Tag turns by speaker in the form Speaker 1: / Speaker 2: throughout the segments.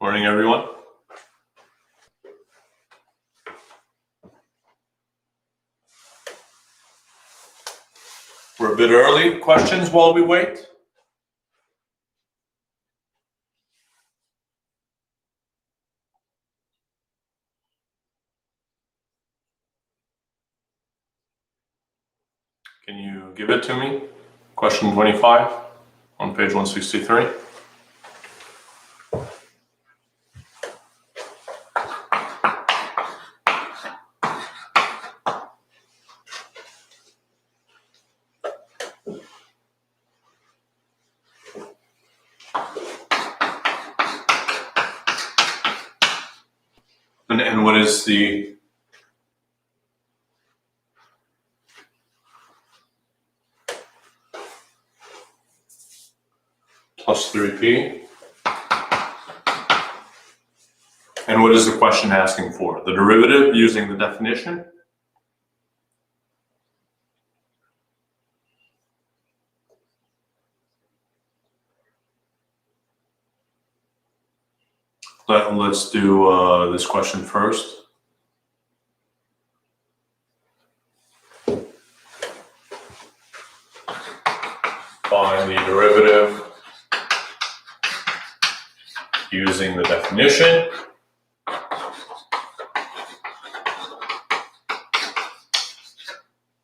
Speaker 1: Morning, everyone. We're a bit early. Questions while we wait? Can you give it to me? Question 25 on page 163. And what is the plus 3p? And what is the question asking for? The derivative using the definition? Let's do this question first. Find the derivative using the definition.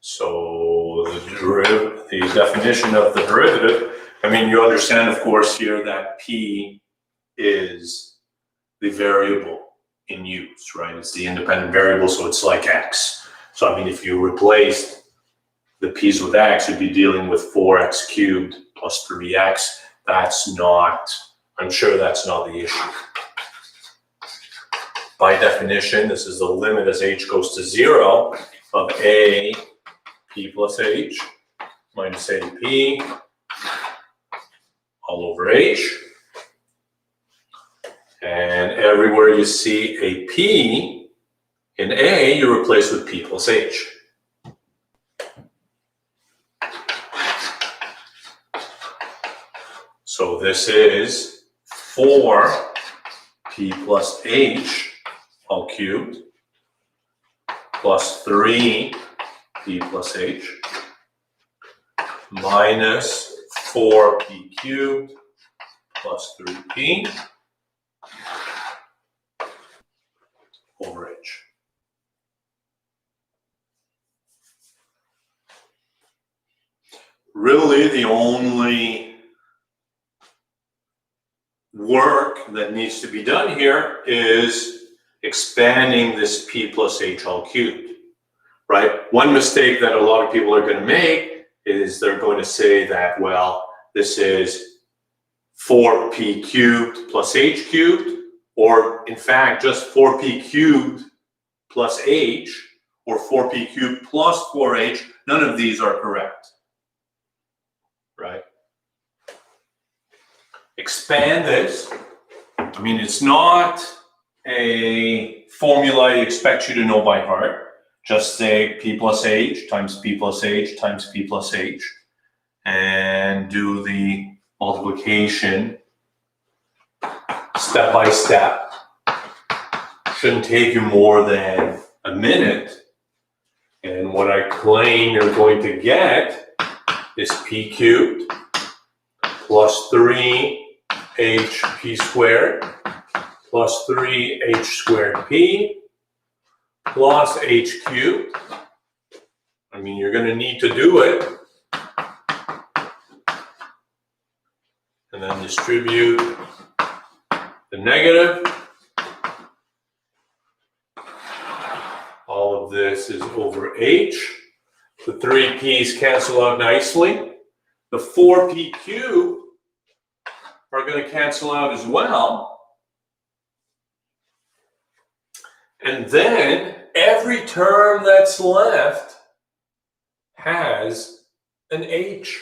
Speaker 1: So the definition of the derivative, I mean, you understand, of course, here that p is the variable in use, right? It's the independent variable, so it's like x. So, I mean, if you replaced the p's with x, you'd be dealing with 4x cubed plus 3x. That's not, I'm sure that's not the issue. By definition, this is the limit as h goes to 0 of a p plus h minus ap all over h. And everywhere you see a p in A, you replace with p plus h. So this is 4p plus h all cubed plus 3p plus h minus 4p cubed plus 3p over h. Really, the only work that needs to be done here is expanding this p plus h all cubed, right? One mistake that a lot of people are going to make is they're going to say that, well, this is 4p cubed plus h cubed, or in fact, just 4p cubed plus h, or 4p cubed plus 4h. None of these are correct, right? Expand this. I mean, it's not a formula I expect you to know by heart. Just say p plus h times p plus h times p plus h, and do the multiplication step by step. Shouldn't take you more than a minute. And what I claim you're going to get is p cubed plus 3hp squared plus 3h squared p plus h cubed. I mean, you're going to need to do it. And then distribute the negative. All of this is over h. The 3 p's cancel out nicely. The 4p cubed are going to cancel out as well. And then every term that's left has an h.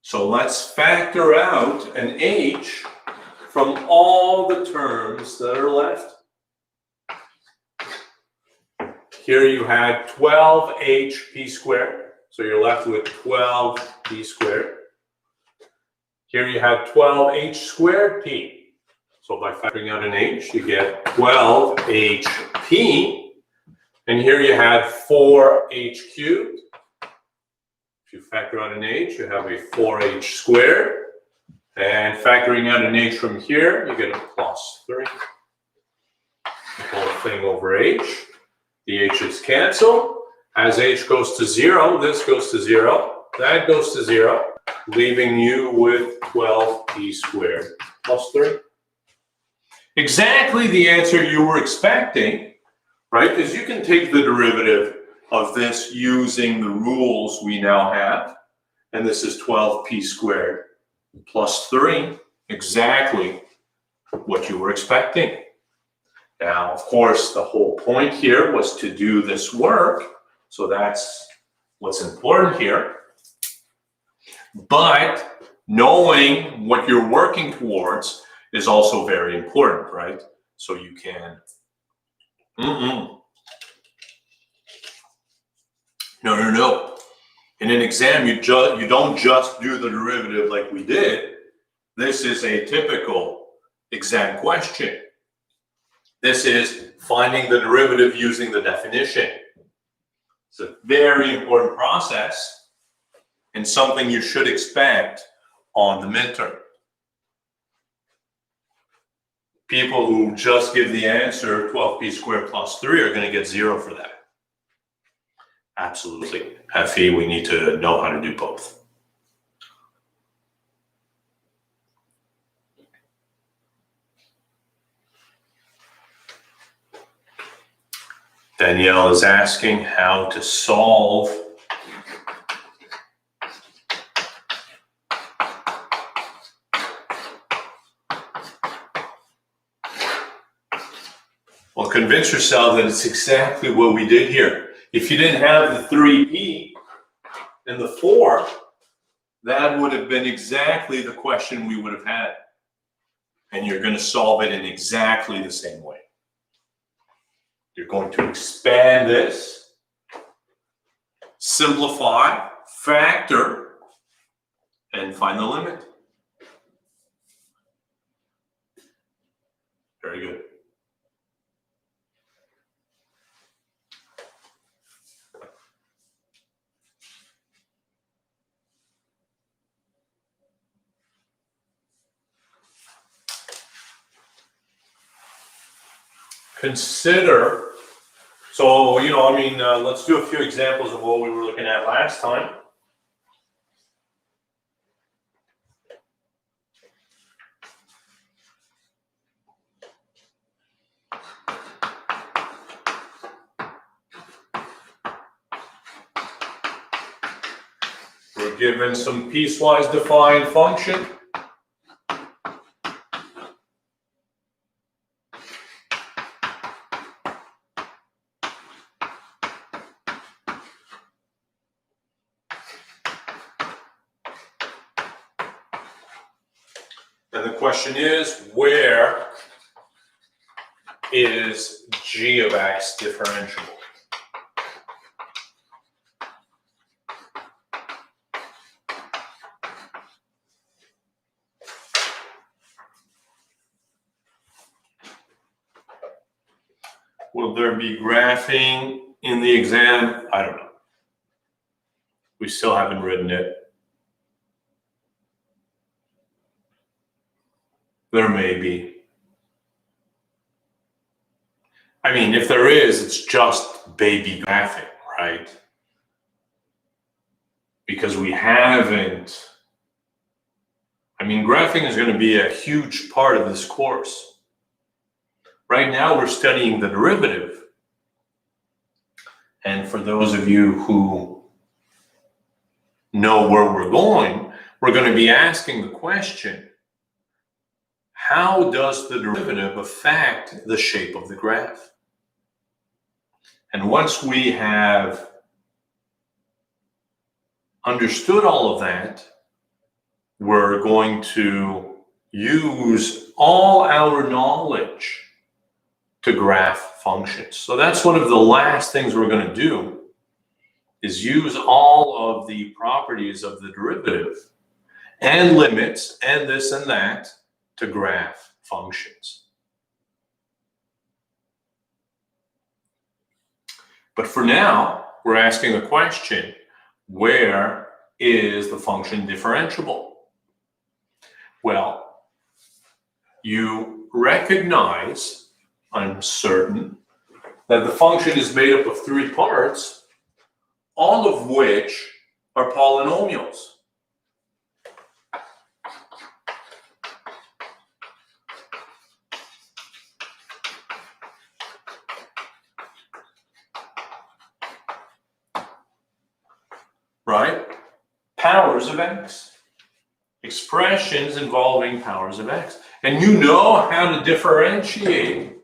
Speaker 1: So let's factor out an h from all the terms that are left. Here you had 12hp squared, so you're left with 12p squared. Here you have 12h squared p. So by factoring out an h, you get 12hp. And here you have 4h cubed. If you factor out an h, you have a 4h squared. And factoring out an h from here, you get a plus 3. The whole thing over h. The h's cancel. As h goes to 0, this goes to 0. That goes to 0, leaving you with 12p squared plus 3. Exactly the answer you were expecting, right? Because you can take the derivative of this using the rules we now have. And this is 12p squared plus 3. Exactly what you were expecting. Now, of course, the whole point here was to do this work. So that's what's important here. But knowing what you're working towards is also very important, right? So you can, no. In an exam, you don't just do the derivative like we did. This is a typical exam question. This is finding the derivative using the definition. It's a very important process and something you should expect on the midterm. People who just give the answer 12p squared plus 3 are going to get 0 for that. Absolutely. FE, we need to know how to do both. Danielle is asking how to solve well, convince yourself that it's exactly what we did here. If you didn't have the 3p and the 4, that would have been exactly the question we would have had. And you're going to solve it in exactly the same way. You're going to expand this, simplify, factor, and find the limit. Very good. Consider, so, let's do a few examples of what we were looking at last time. We're given some piecewise defined function. And the question is, where is g of x differentiable? Will there be graphing in the exam? I don't know. We still haven't written it. There may be. I mean, if there is, it's just baby graphing, right? Because we haven't. Graphing is going to be a huge part of this course. Right now, we're studying the derivative. And for those of you who know where we're going to be asking the question, how does the derivative affect the shape of the graph? And once we have understood all of that, we're going to use all our knowledge to graph functions. So that's one of the last things we're going to do, is use all of the properties of the derivative and limits and this and that to graph functions. But for now, we're asking the question, where is the function differentiable? Well, you recognize, I'm certain, that the function is made up of 3 parts, all of which are polynomials. Right? Powers of x. Expressions involving powers of x. And you know how to differentiate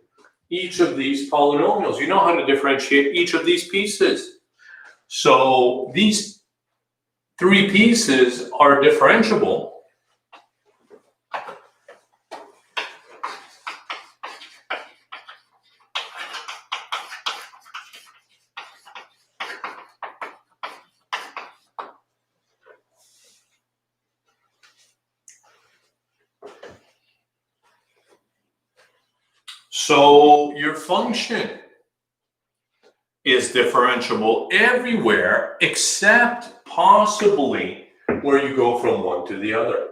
Speaker 1: each of these polynomials. You know how to differentiate each of these pieces. So these 3 pieces are differentiable. So your function is differentiable everywhere except possibly where you go from one to the other.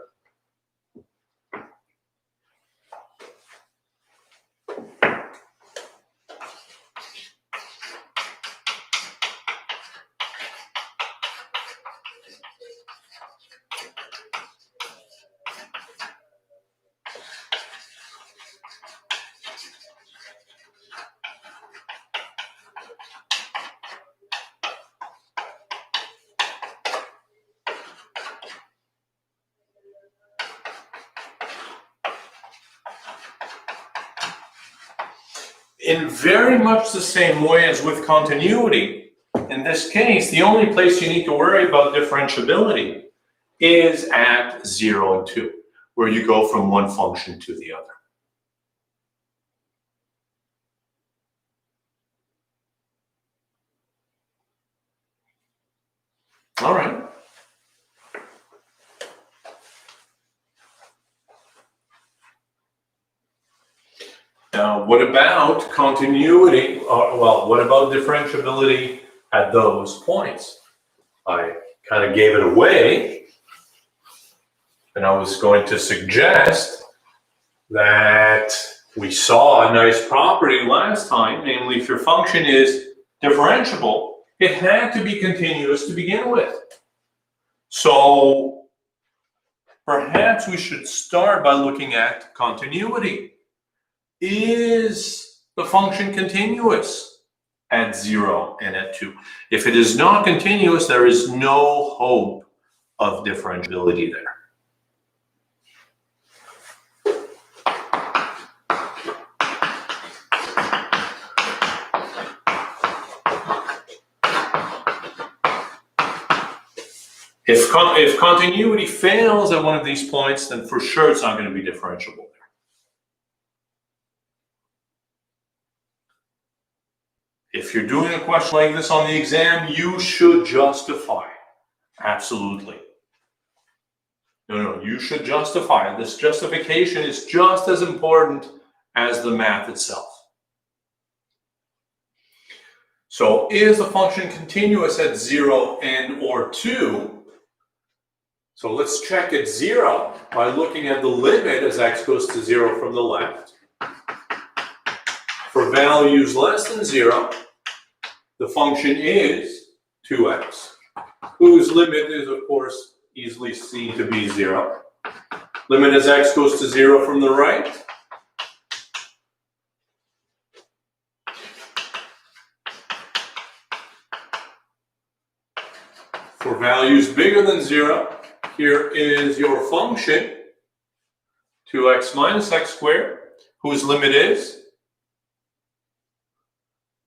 Speaker 1: In very much the same way as with continuity, in this case, the only place you need to worry about differentiability is at 0 and 2, where you go from one function to the other. All right. Now, what about continuity? Well, what about differentiability at those points? I kind of gave it away, and I was going to suggest that we saw a nice property last time, namely if your function is differentiable, it had to be continuous to begin with. So perhaps we should start by looking at continuity. Is the function continuous at 0 and at 2? If it is not continuous, there is no hope of differentiability there. If continuity fails at one of these points, then for sure it's not going to be differentiable there. If you're doing a question like this on the exam, you should justify. Absolutely. No, you should justify. This justification is just as important as the math itself. So is the function continuous at 0 and or 2? So let's check at 0 by looking at the limit as x goes to 0 from the left. For values less than 0, the function is 2x, whose limit is, of course, easily seen to be 0. Limit as x goes to 0 from the right. For values bigger than 0, here is your function, 2x minus x squared, whose limit is,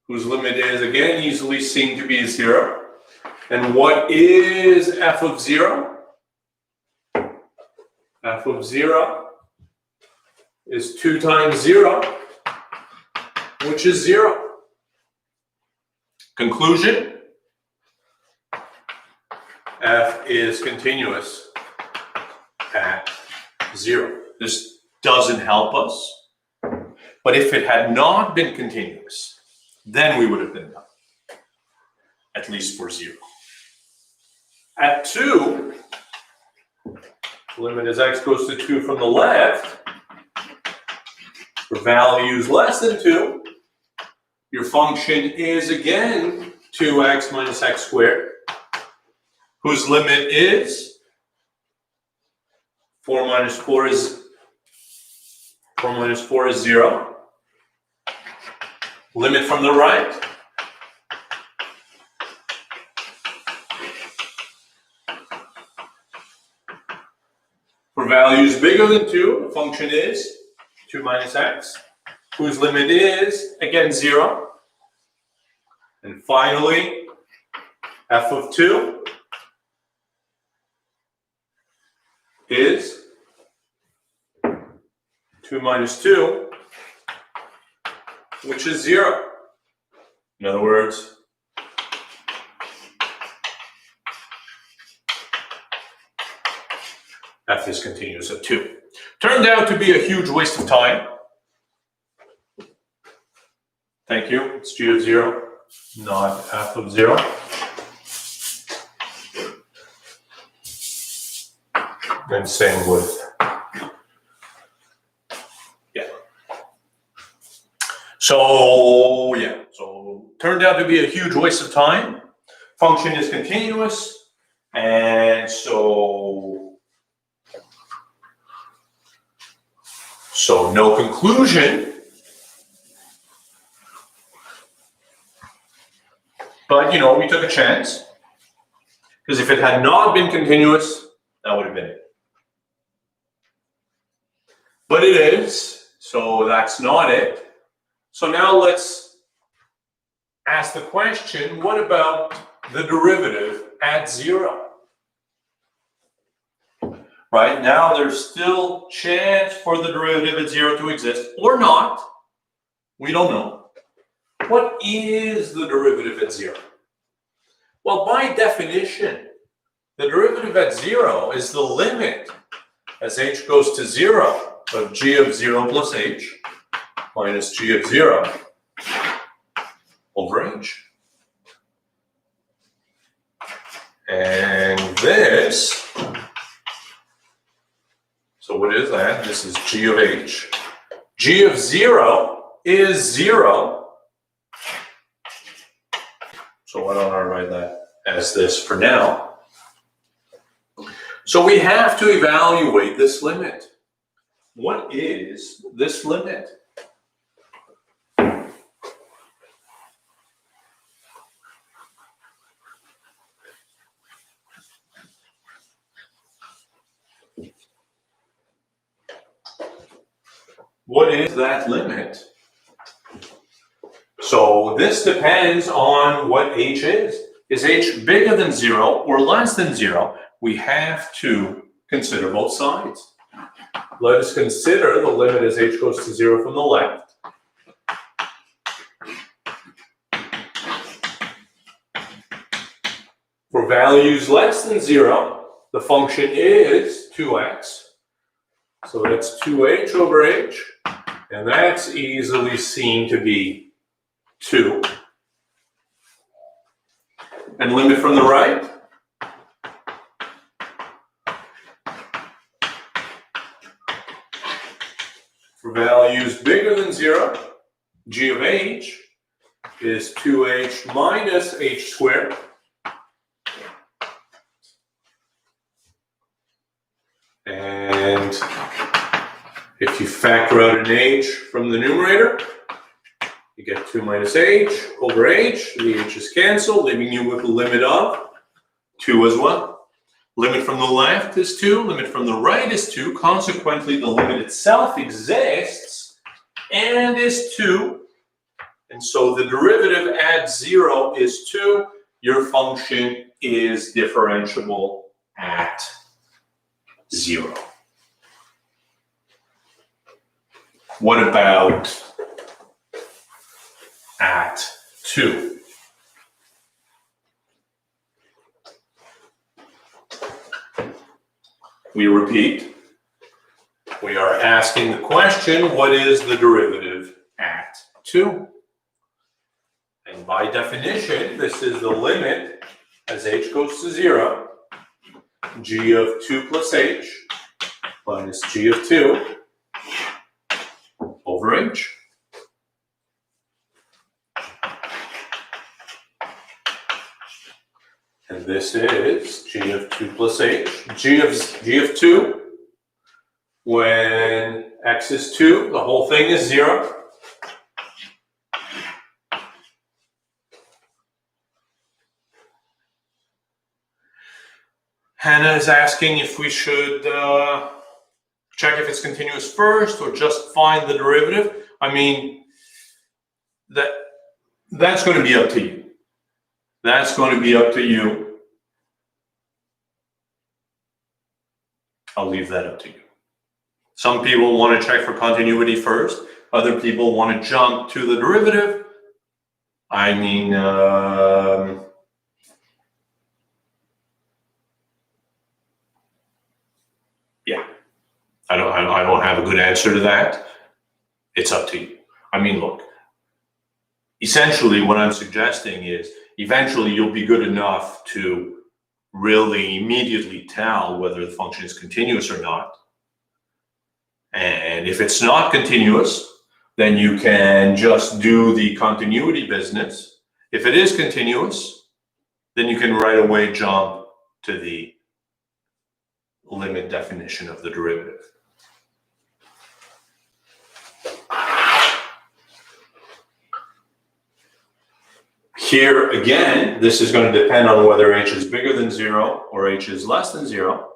Speaker 1: again, easily seen to be 0. And what is f of 0? F of 0 is 2 times 0, which is 0. Conclusion? F is continuous. at 0. This doesn't help us, but if it had not been continuous, then we would have been done, at least for 0. At 2, limit as x goes to 2 from the left, for values less than 2, your function is again 2x minus x squared, whose limit is 4 minus 4 is 0. Limit from the right, for values bigger than 2, the function is 2 minus x, whose limit is, again, 0. And finally, f of 2 is 2 minus 2, which is 0. In other words, f is continuous at 2. Turned out to be a huge waste of time. Thank you. It's g of 0, not f of 0. And same with, So turned out to be a huge waste of time. Function is continuous, and so no conclusion. But we took a chance, because if it had not been continuous, that would have been it. But it is, so that's not it. So now let's ask the question, what about the derivative at 0? Right, now there's still chance for the derivative at 0 to exist, or not. We don't know. What is the derivative at 0? Well, by definition, the derivative at 0 is the limit as h goes to 0 of g of 0 plus h minus g of 0 over h. And this, so what is that? This is g of h. G of 0 is 0. So why don't I write that as this for now? So we have to evaluate this limit. What is this limit? What is that limit? So this depends on what h is. Is h bigger than 0 or less than 0? We have to consider both sides. Let us consider the limit as h goes to 0 from the left. For values less than 0, the function is 2x. So that's 2h over h, and that's easily seen to be 2. And limit from the right? For values bigger than 0, g of h is 2h minus h squared. And if you factor out an h from the numerator, you get 2 minus h over h. The h's cancel, leaving you with a limit of 2 as well. Limit from the left is 2, limit from the right is 2. Consequently, the limit itself exists and is 2. And so the derivative at 0 is 2. Your function is differentiable at 0. What about at 2? We repeat, asking the question, what is the derivative at 2? And by definition, this is the limit as h goes to 0, g of 2 plus h minus g of 2 over h. And this is g of 2 plus h. G of 2, when x is 2, the whole thing is 0. Hannah is asking if we should check if it's continuous first or just find the derivative. I mean, that's going to be up to you. That's going to be up to you. I'll leave that up to you. Some people want to check for continuity first. Other people want to jump to the derivative. I mean, yeah, I don't have a good answer to that. It's up to you. I mean, look, essentially what I'm suggesting is eventually you'll be good enough to really immediately tell whether the function is continuous or not. And if it's not continuous, then you can just do the continuity business. If it is continuous, then you can right away jump to the limit definition of the derivative. Here again, this is going to depend on whether h is bigger than 0 or h is less than 0.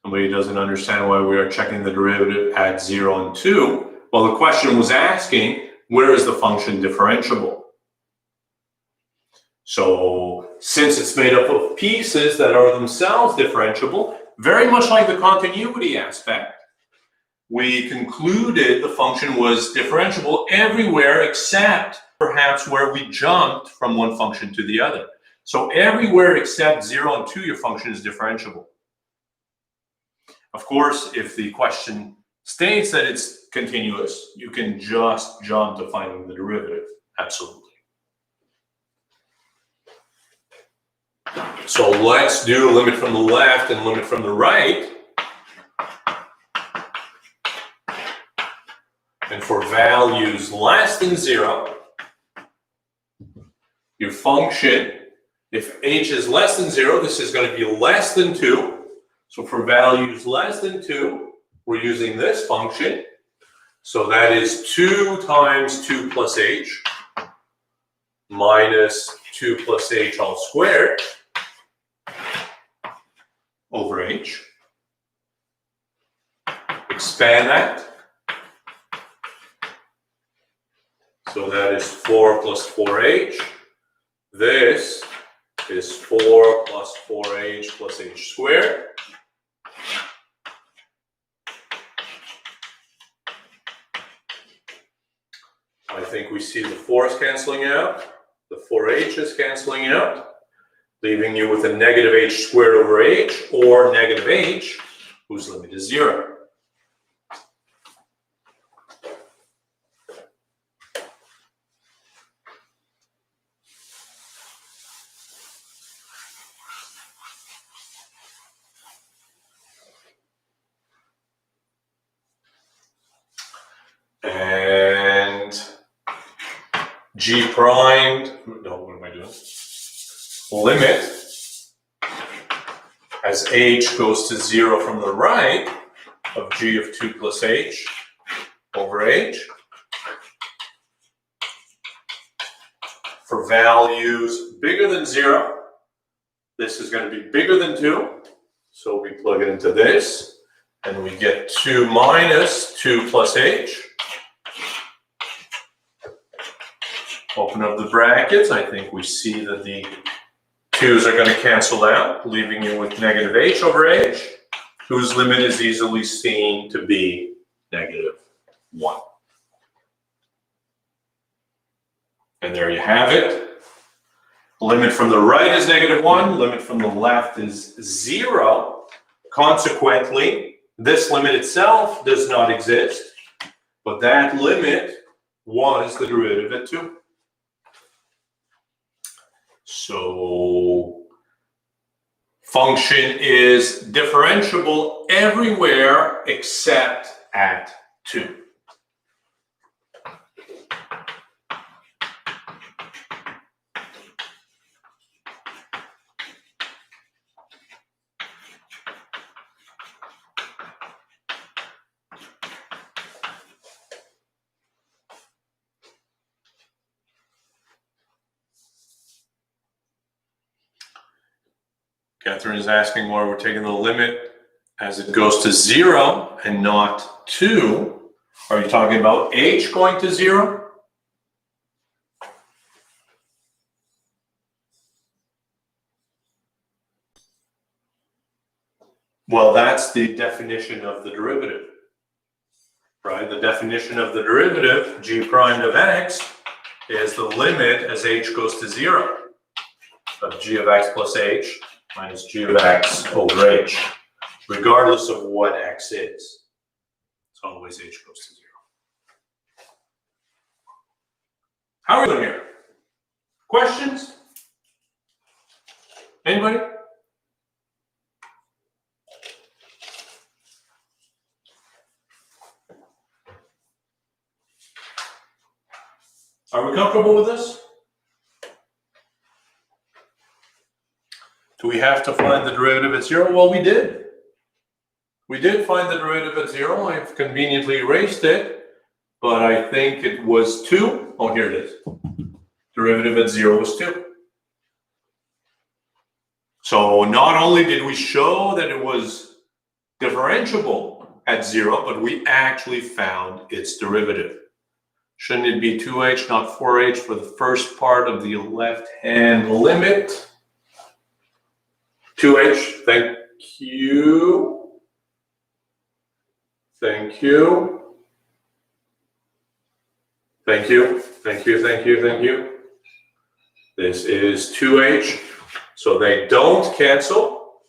Speaker 1: Somebody doesn't understand why we are checking the derivative at 0 and 2. Well, the question was asking, where is the function differentiable? So since it's made up of pieces that are themselves differentiable, very much like the continuity aspect, we concluded the function was differentiable everywhere except perhaps where we jumped from one function to the other. So everywhere except 0 and 2, your function is differentiable. Of course, if the question states that it's continuous, you can just jump to finding the derivative. Absolutely. So let's do limit from the left and limit from the right. And for values less than 0, your function, if h is less than 0, this is going to be less than 2. So for values less than 2, we're using this function. So that is 2 times 2 plus h minus 2 plus h all squared over h. Expand that. So that is 4 plus 4h. This is 4 plus 4h plus h squared. I think we see the 4's canceling out. The 4h is canceling out, leaving you with a negative h squared over h, or negative h, whose limit is 0. And g primed, no, what am I doing? Limit as h goes to 0 from the right of g of 2 plus h over h. For values bigger than 0, this is going to be bigger than 2. So we plug it into this, and we get 2 minus 2 plus h. Open up the brackets. I think we see that the 2's are going to cancel out, leaving you with negative h over h, whose limit is easily seen to be negative 1. And there you have it. Limit from the right is negative 1. Limit from the left is 0. Consequently, This limit itself does not exist, but that limit was the derivative at 2. So function is differentiable everywhere except at 2. Catherine is asking why we're taking the limit as it goes to 0 and not 2. Are you talking about h going to 0? Well, that's the definition of the derivative, right? The definition of the derivative, g prime of x, is the limit as h goes to 0 of g of x plus h minus g of x over h, regardless of what x is. It's always h goes to 0. How are we doing here? Questions? Anybody? Are we comfortable with this? Do we have to find the derivative at 0? Well, we did. We did find the derivative at 0. I've conveniently erased it, but I think it was 2. Oh, here it is. Derivative at 0 was 2. So not only did we show that it was differentiable at 0, but we actually found its derivative. Shouldn't it be 2h, not 4h for the first part of the left-hand limit? 2h, thank you. Thank you. Thank you. Thank you, thank you, thank you. This is 2h, so they don't cancel.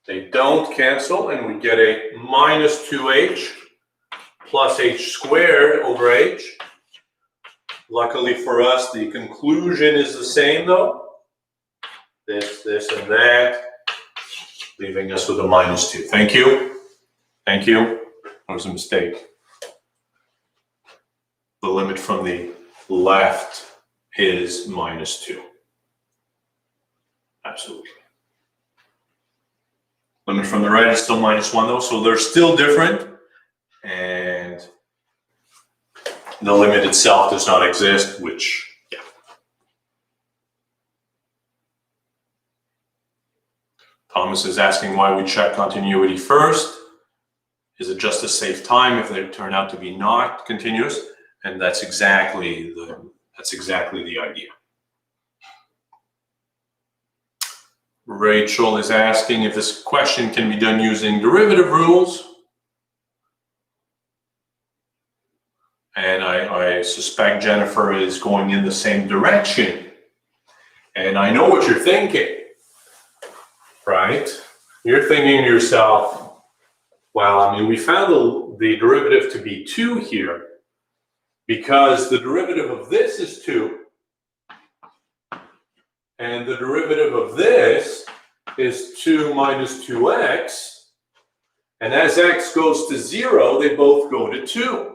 Speaker 1: They don't cancel, and we get a minus 2h plus h squared over h. Luckily for us, the conclusion is the same though. This, and that, leaving us with a minus 2. Thank you. Thank you. That was a mistake. The limit from the left is minus 2. Absolutely. Limit from the right is still minus 1 though, so they're still different. And the limit itself does not exist, which, yeah. Thomas is asking why we check continuity first. Is it just to save time if they turn out to be not continuous? And that's exactly the idea. Rachel is asking if this question can be done using derivative rules. And I suspect Jennifer is going in the same direction. And I know what you're thinking, right? You're thinking to yourself, well, I mean, we found the derivative to be 2 here because the derivative of this is 2. And the derivative of this is 2 minus 2x. And as x goes to 0, they both go to 2.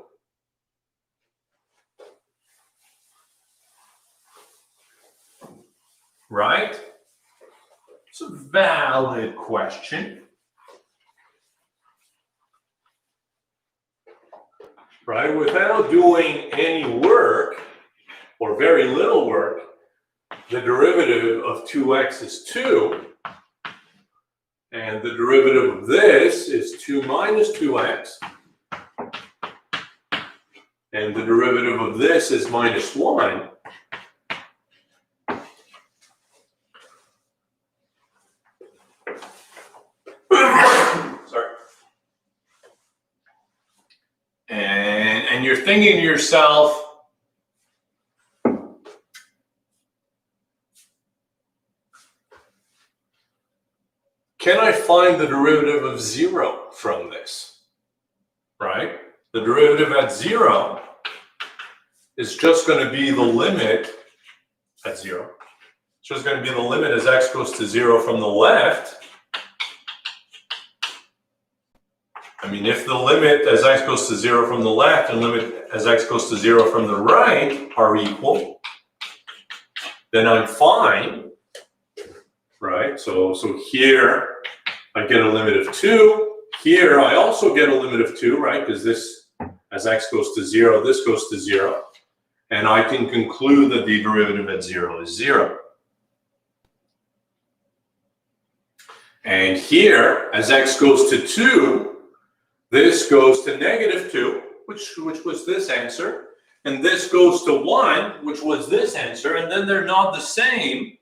Speaker 1: Right? It's a valid question. Right? Without doing any work, or very little work, the derivative of 2x is 2. And the derivative of this is 2 minus 2x. And the derivative of this is minus 1. Sorry. And you're thinking to yourself, can I find the derivative of 0 from this? Right? The derivative at 0 is just going to be the limit at 0. It's just going to be the limit as x goes to 0 from the left. I mean, if the limit as x goes to 0 from the left and limit as x goes to 0 from the right are equal, then I'm fine, right? So here I get a limit of 2. Here I also get a limit of 2, right? Because this, as x goes to 0, this goes to 0. And I can conclude that the derivative at 0 is 0. And here, as x goes to 2, this goes to negative 2, which was this answer. And this goes to 1, which was this answer. And then they're not the same.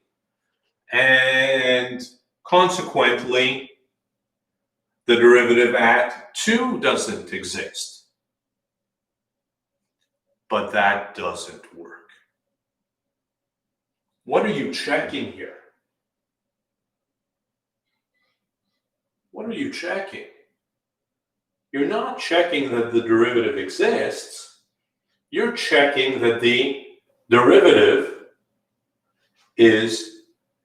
Speaker 1: And consequently, the derivative at 2 doesn't exist. But that doesn't work. What are you checking here? What are you checking? You're not checking that the derivative exists. You're checking that the derivative is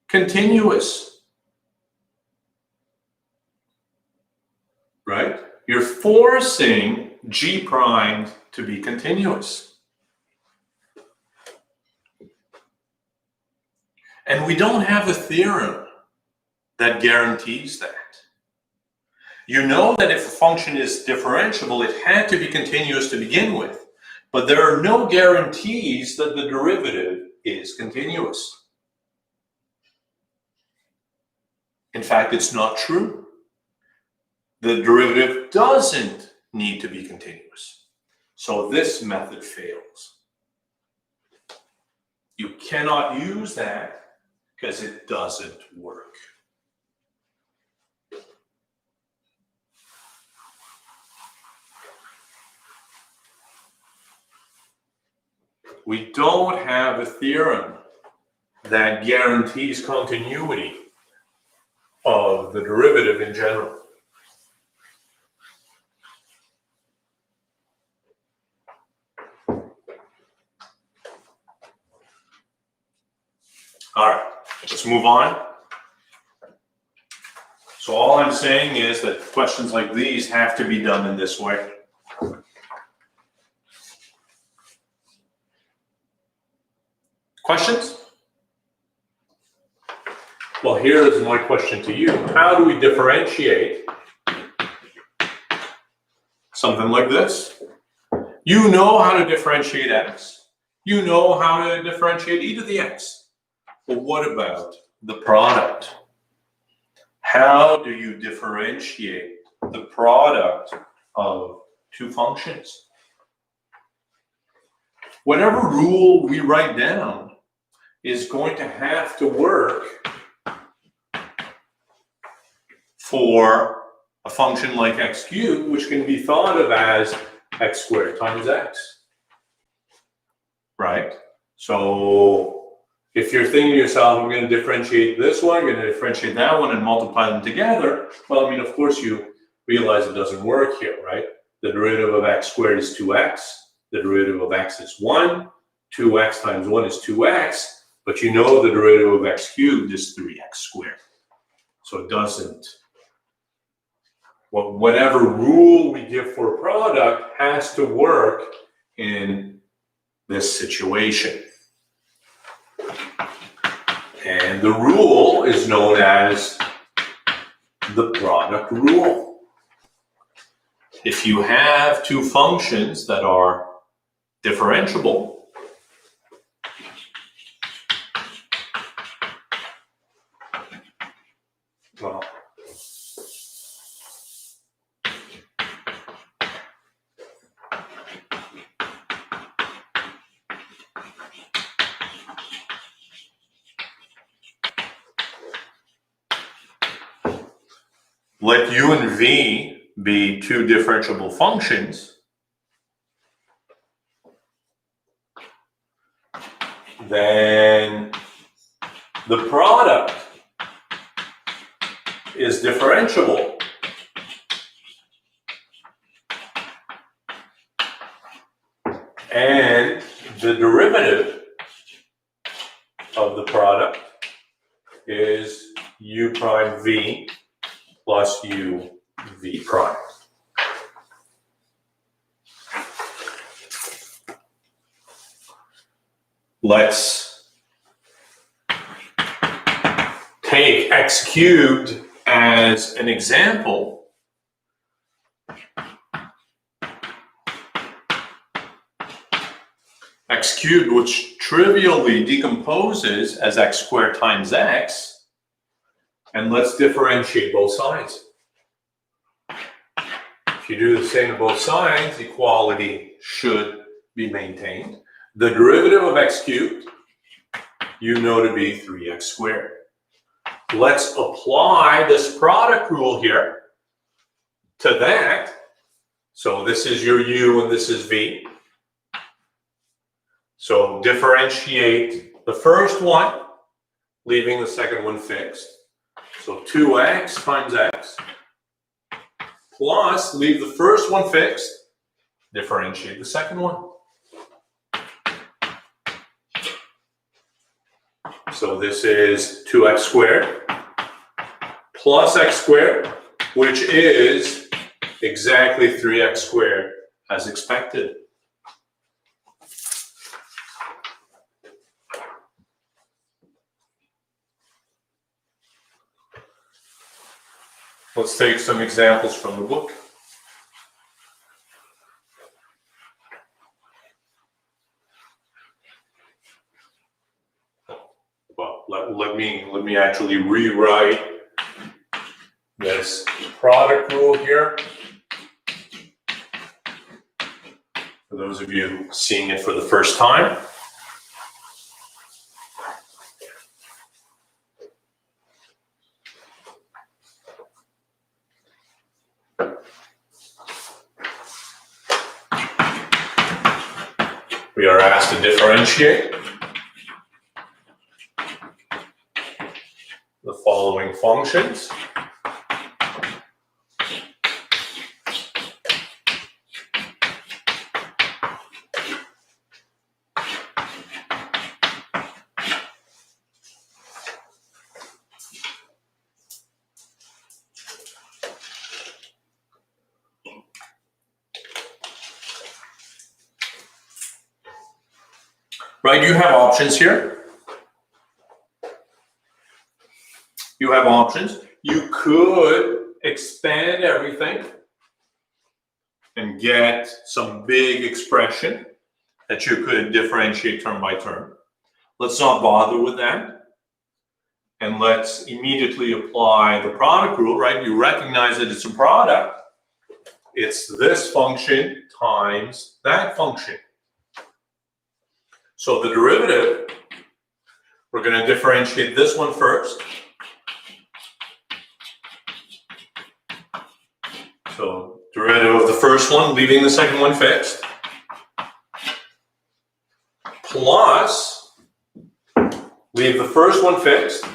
Speaker 1: continuous. Right? You're forcing g prime to be continuous. And we don't have a theorem that guarantees that. You know that if a function is differentiable, it had to be continuous to begin with. But there are no guarantees that the derivative is continuous. In fact, it's not true. The derivative doesn't need to be continuous. So this method fails. You cannot use that because it doesn't work. We don't have a theorem that guarantees continuity of the derivative in general. All right, let's move on. So all I'm saying is that questions like these have to be done in this way. Questions? Well, here's my question to you. How do we differentiate something like this? You know how to differentiate x. You know how to differentiate e to the x. But what about the product? How do you differentiate the product of two functions? Whatever rule we write down is going to have to work for a function like x cubed, which can be thought of as x squared times x, right? So if you're thinking to yourself, I'm going to differentiate this one, I'm going to differentiate that one and multiply them together, well, I mean, of course you realize it doesn't work here, right? The derivative of x squared is 2x, the derivative of x is 1, 2x times 1 is 2x, but you know the derivative of x cubed is 3x squared. So it doesn't, well, whatever rule we give for a product has to work in this situation. And the rule is known as the product rule. If you have two functions that are differentiable, well, let u and v be two differentiable functions, then the product is differentiable, and the derivative of the product is u prime v plus u v prime. Let's take x cubed as an example. X cubed, which trivially decomposes as x squared times x, and let's differentiate both sides. If you do the same to both sides, equality should be maintained. The derivative of x cubed, you know to be 3x squared. Let's apply this product rule here to that. So this is your u and this is v. So differentiate the first one, leaving the second one fixed. So 2x times x plus, leave the first one fixed, differentiate the second one. So this is 2x squared plus x squared, which is exactly 3x squared as expected. Let's take some examples from the book. Well, let me actually rewrite this product rule here. For those of you seeing it for the first time. We are asked to differentiate the following functions. Right, you have options here. You have options. You could expand everything and get some big expression that you could differentiate term by term. Let's not bother with that. And let's immediately apply the product rule, right? You recognize that it's a product. It's this function times that function. So the derivative, we're going to differentiate this one first. So derivative of the first one, leaving the second one fixed, plus, leave the first one fixed,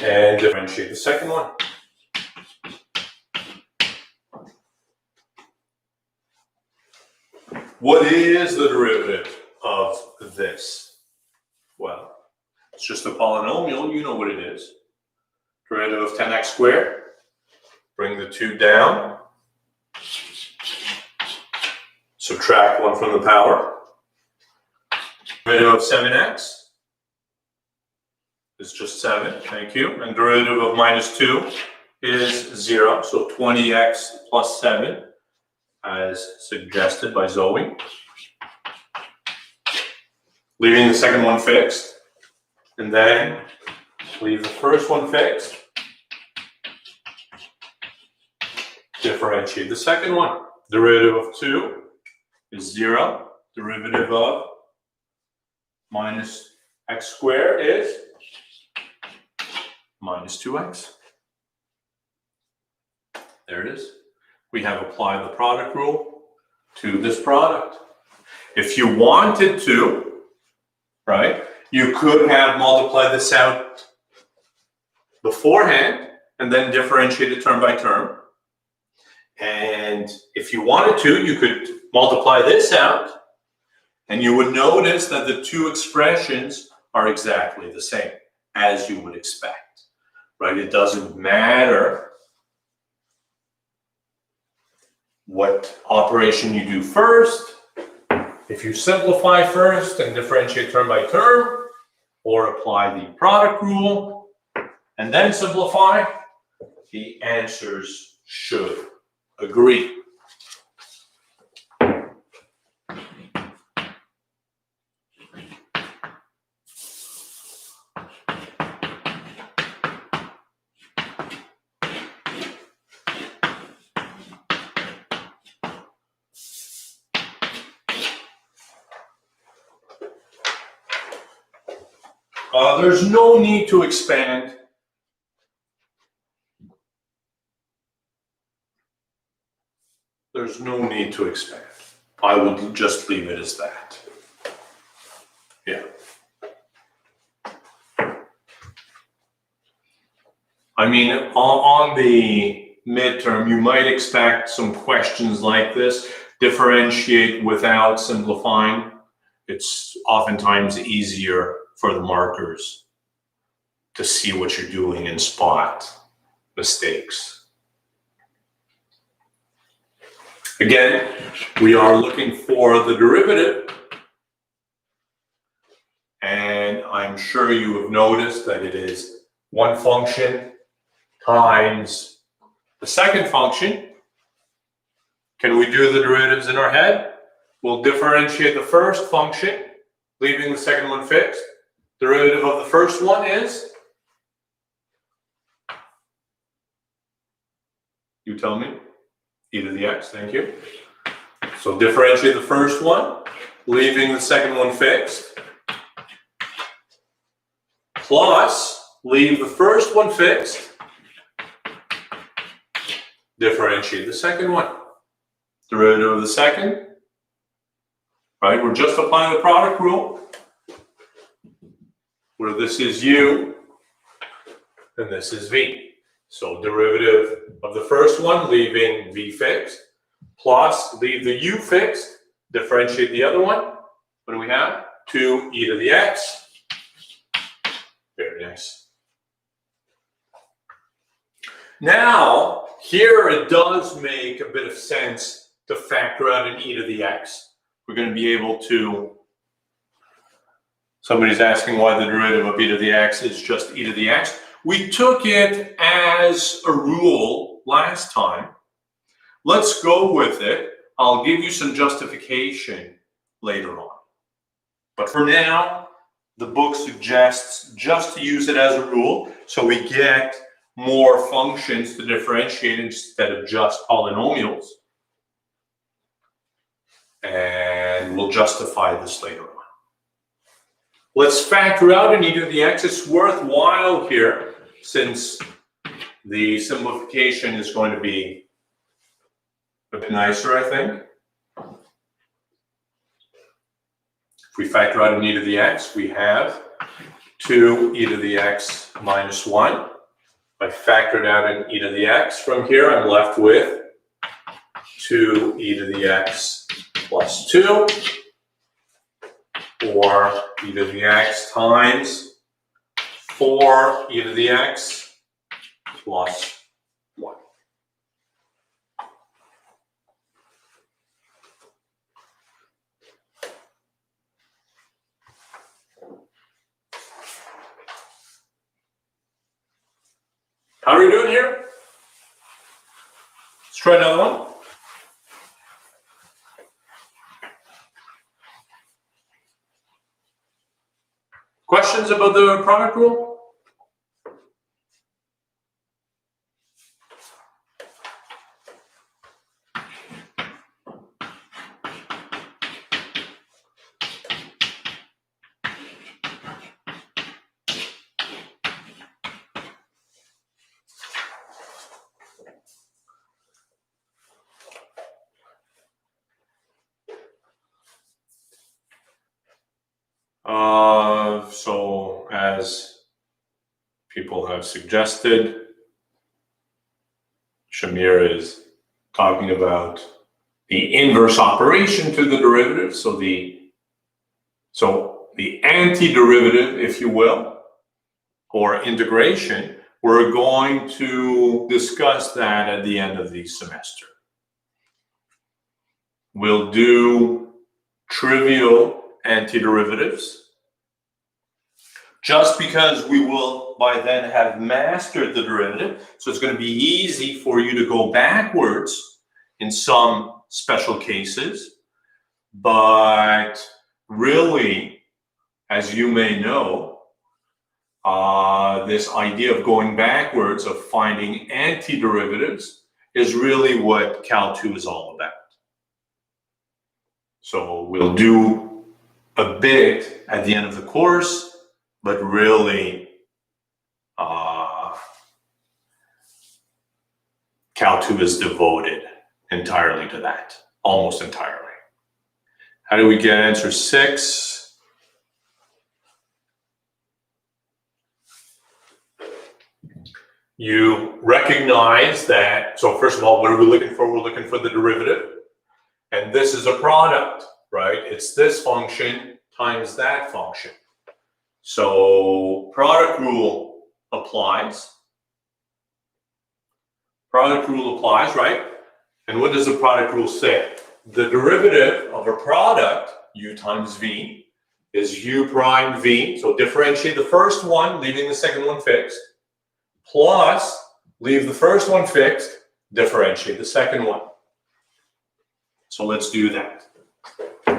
Speaker 1: and differentiate the second one. What is the derivative of this? Well, it's just a polynomial. You know what it is. Derivative of 10x squared. Bring the 2 down. Subtract 1 from the power. Derivative of 7x is just 7. Thank you. And derivative of minus 2 is 0. So 20x plus 7. As suggested by Zoe. Leaving the second one fixed, and then leave the first one fixed. Differentiate the second one. Derivative of 2 is 0. Derivative of minus x squared is minus 2x. There it is. We have applied the product rule to this product. If you wanted to, right, You could have multiplied this out beforehand and then differentiate it term by term. And if you wanted to, you could multiply this out, and you would notice that the two expressions are exactly the same, as you would expect, right? It doesn't matter what operation you do first. If you simplify first and differentiate term by term, or apply the product rule and then simplify, the answers should agree. There's no need to expand. There's no need to expand. I would just leave it as that. Yeah. I mean, on the midterm, you might expect some questions like this. Differentiate without simplifying. It's oftentimes easier for the markers to see what you're doing and spot mistakes. Again, we are looking for the derivative, and I'm sure you have noticed that it is one function times the second function. Can we do the derivatives in our head? We'll differentiate the first function, leaving the second one fixed. Derivative of the first one is? You tell me. E to the x, thank you. So differentiate the first one, leaving the second one fixed, plus leave the first one fixed, differentiate the second one. Derivative of the second, right? We're just applying the product rule, where this is u and this is v. So derivative of the first one, leaving v fixed, plus leave the u fixed, differentiate the other one. What do we have? 2e to the x. Very nice. Now, here it does make a bit of sense to factor out an e to the x. We're going to be able to, somebody's asking why the derivative of e to the x is just e to the x. We took it as a rule last time. Let's go with it. I'll give you some justification later on. But for now, the book suggests just to use it as a rule so we get more functions to differentiate instead of just polynomials. And we'll justify this later on. Let's factor out an e to the x. It's worthwhile here since the simplification is going to be a bit nicer, I think. If we factor out an e to the x, we have 2e to the x minus 1. If I factored out an e to the x from here, I'm left with 2e to the x plus 2, or e to the x times 4e to the x plus 1. How are we doing here? Let's try another one. Questions about the product rule? as people have suggested, Shamir is talking about the inverse operation to the derivative, so the antiderivative, if you will, or integration. We're going to discuss that at the end of the semester. We'll do trivial antiderivatives, just because we will by then have mastered the derivative. So it's going to be easy for you to go backwards in some special cases. But really, as you may know, this idea of going backwards, of finding antiderivatives, is really what Cal 2 is all about. So we'll do a bit at the end of the course, but really, Cal 2 is devoted entirely to that, almost entirely. How do we get answer 6? You recognize that, so first of all, what are we looking for? We're looking for the derivative. And this is a product, right? It's this function times that function. So product rule applies. Product rule applies, right? And what does the product rule say? The derivative of a product, u times v, is u prime v. So differentiate the first one, leaving the second one fixed, plus leave the first one fixed, differentiate the second one. So let's do that.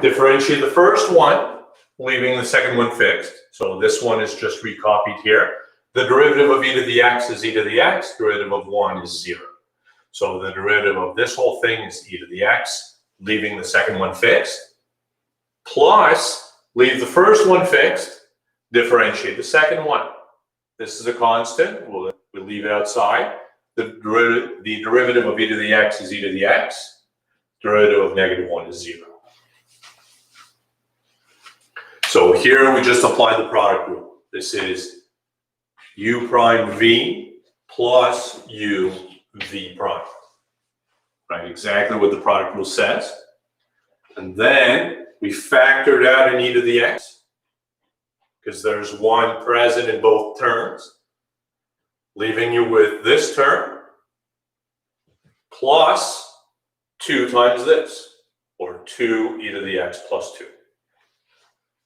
Speaker 1: Differentiate the first one, leaving the second one fixed. So this one is just recopied here. The derivative of e to the x is e to the x. Derivative of 1 is 0. So the derivative of this whole thing is e to the x, leaving the second one fixed, plus leave the first one fixed, differentiate the second one. This is a constant. We'll leave it outside. The derivative of e to the x is e to the x. Derivative of -1 is 0. So here we just apply the product rule. This is u prime v plus u v prime. Right, exactly what the product rule says. And then we factored out an e to the x, because there's 1 present in both terms, leaving you with this term plus 2 times this, or 2 e to the x plus 2.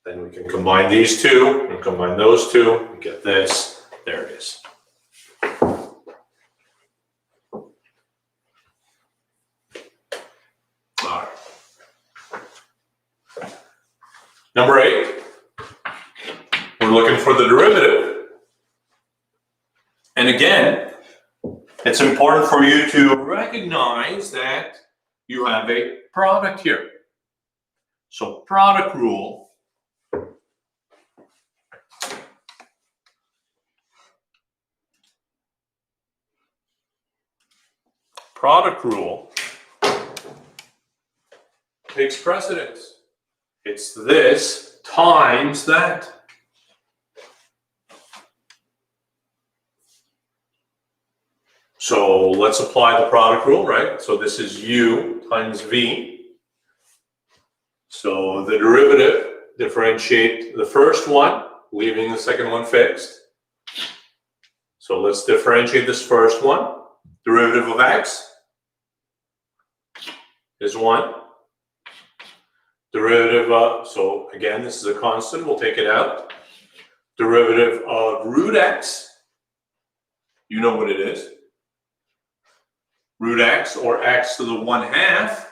Speaker 1: Then we can combine these two and combine those two and get this. There it is. All right. Number 8, we're looking for the derivative. And again, it's important for you to recognize that you have a product here. So product rule takes precedence. It's this times that. So let's apply the product rule, right? So this is u times v. So the derivative, differentiate the first one, leaving the second one fixed. So let's differentiate this first one. Derivative of x is 1. Derivative of, so again, this is a constant, we'll take it out. Derivative of root x, you know what it is. Root x, or x to the 1/2,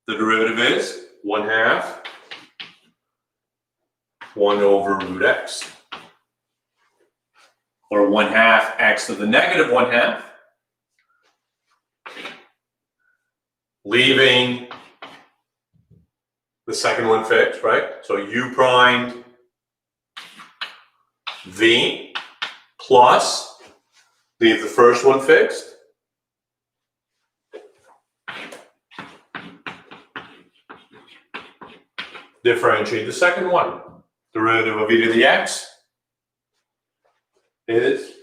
Speaker 1: the derivative is 1/2, 1 over root x. Or 1/2 x to the -1/2, leaving the second one fixed, right? So u prime v plus, leave the first one fixed, differentiate the second one. Derivative of e to the x is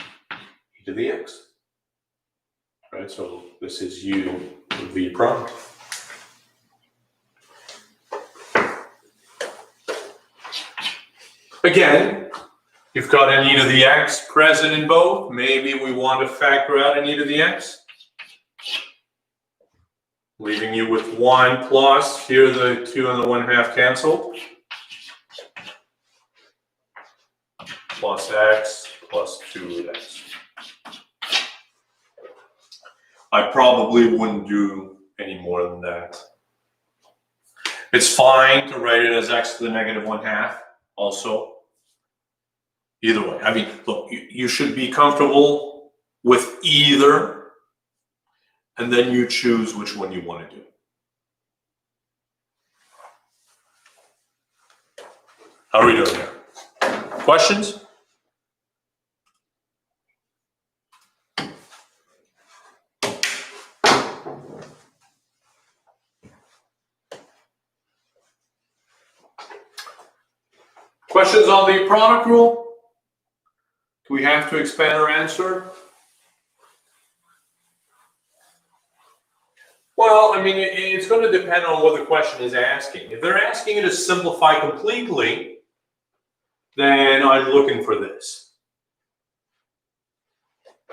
Speaker 1: e to the x. Right, so this is u v prime. Again, you've got an e to the x present in both. Maybe we want to factor out an e to the x. Leaving you with 1 plus, here the 2 and the 1/2 cancel. Plus x plus 2x. I probably wouldn't do any more than that. It's fine to write it as x to the negative 1/2 also. Either way, I mean, look, you should be comfortable with either, and then you choose which one you want to do. How are we doing here? Questions? Questions on the product rule? Do we have to expand our answer? Well, I mean, it's going to depend on what the question is asking. If they're asking you to simplify completely, then I'm looking for this.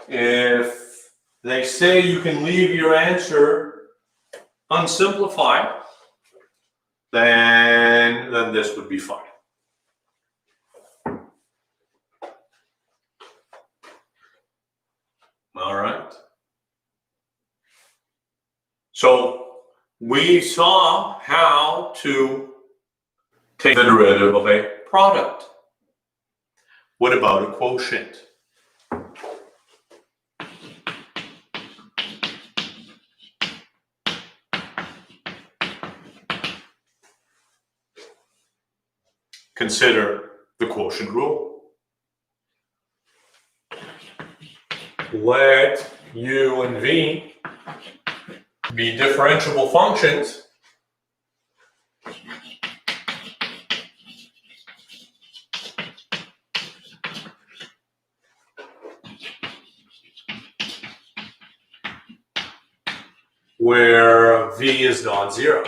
Speaker 1: If they say you can leave your answer unsimplified, then this would be fine. All right. So we saw how to take the derivative of a product. What about a quotient? Consider the quotient rule. Let u and v be differentiable functions where v is non-zero.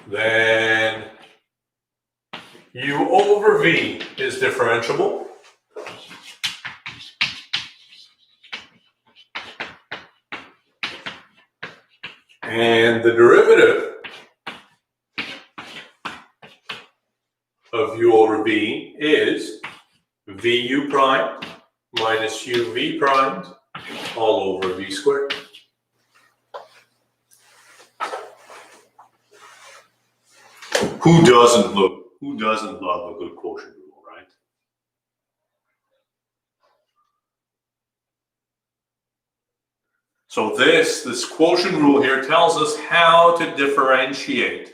Speaker 1: Then u over v is differentiable. And the derivative of u over v is vu prime minus uv primed all over v squared. Who doesn't love a good quotient rule, right? So this quotient rule here tells us how to differentiate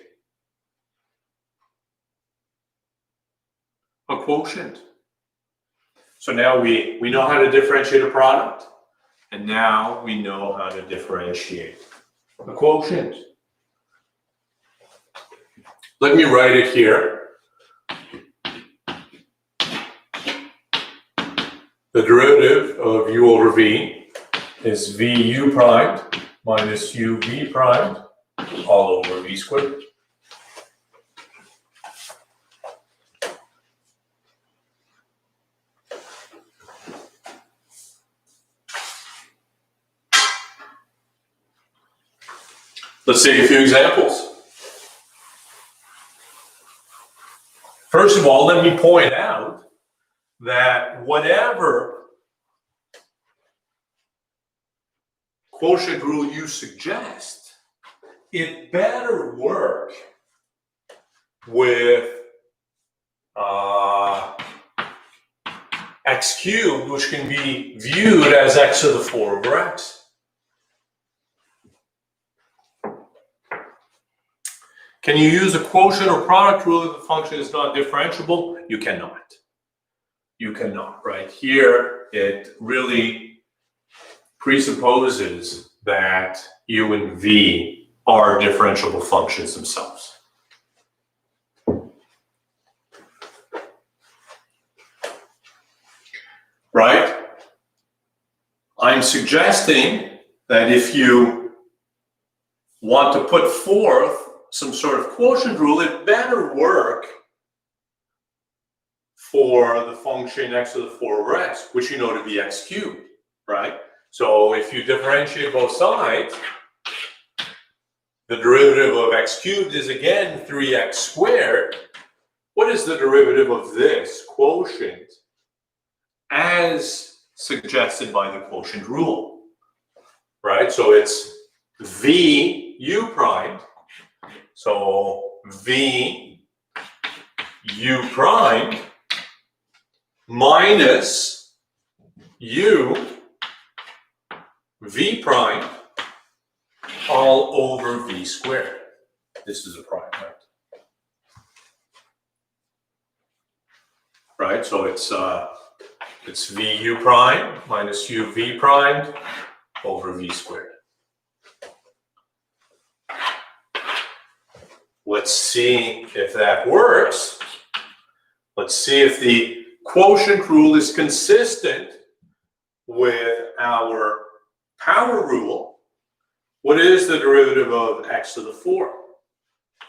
Speaker 1: a quotient. So now we know how to differentiate a product, and now we know how to differentiate a quotient. Let me write it here. The derivative of u over v is vu primed minus uv primed all over v squared. Let's see a few examples. First of all, let me point out that whatever quotient rule you suggest, it better work with x cubed, which can be viewed as x to the 4 over x. Can you use a quotient or product rule if the function is not differentiable? You cannot. You cannot, right? Here, it really presupposes that u and v are differentiable functions themselves. I'm suggesting that if you want to put forth some sort of quotient rule, it better work for the function x to the 4 over x, which you know to be x cubed, right? So if you differentiate both sides, the derivative of x cubed is again 3x squared. What is the derivative of this quotient as suggested by the quotient rule, right? So it's v u prime. So v u prime minus u v prime all over v squared. This is a prime, right? Right, so it's vu prime minus uv prime over v squared. Let's see if that works. Let's see if the quotient rule is consistent with our power rule. What is the derivative of x to the 4?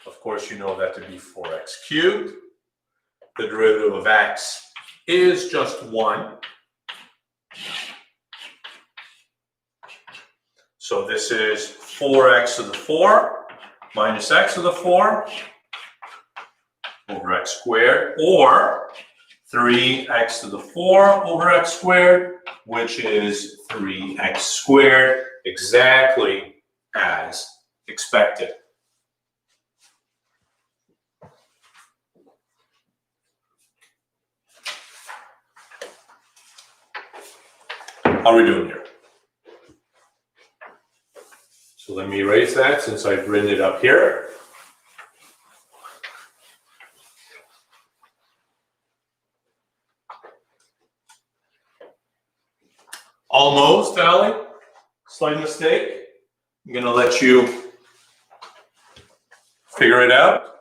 Speaker 1: Of course, you know that to be 4x cubed. The derivative of x is just 1. So this is 4x to the 4 minus x to the 4 over x squared, or 3x to the 4 over x squared, which is 3x squared, exactly as expected. How are we doing here? So let me erase that since I've written it up here. Almost, Ali. Slight mistake. I'm going to let you figure it out.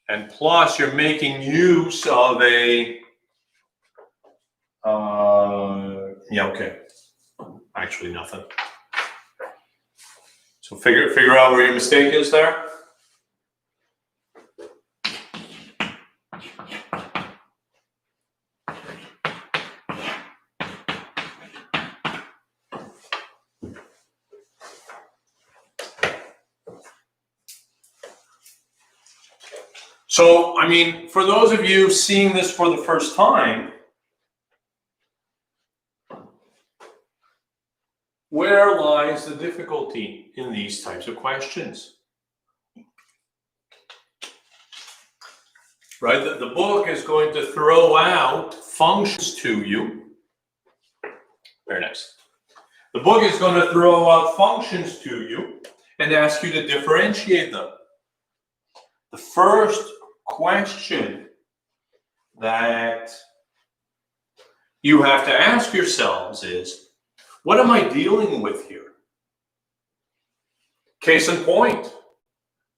Speaker 1: And plus, you're making use of a... yeah, okay. Actually, nothing. So figure out where your mistake is there. So, I mean, for those of you seeing this for the first time, where lies the difficulty in these types of questions? Right? The book is going to throw out functions to you. Very nice. The book is going to throw out functions to you and ask you to differentiate them. The first question that you have to ask yourselves is, what am I dealing with here? Case in point,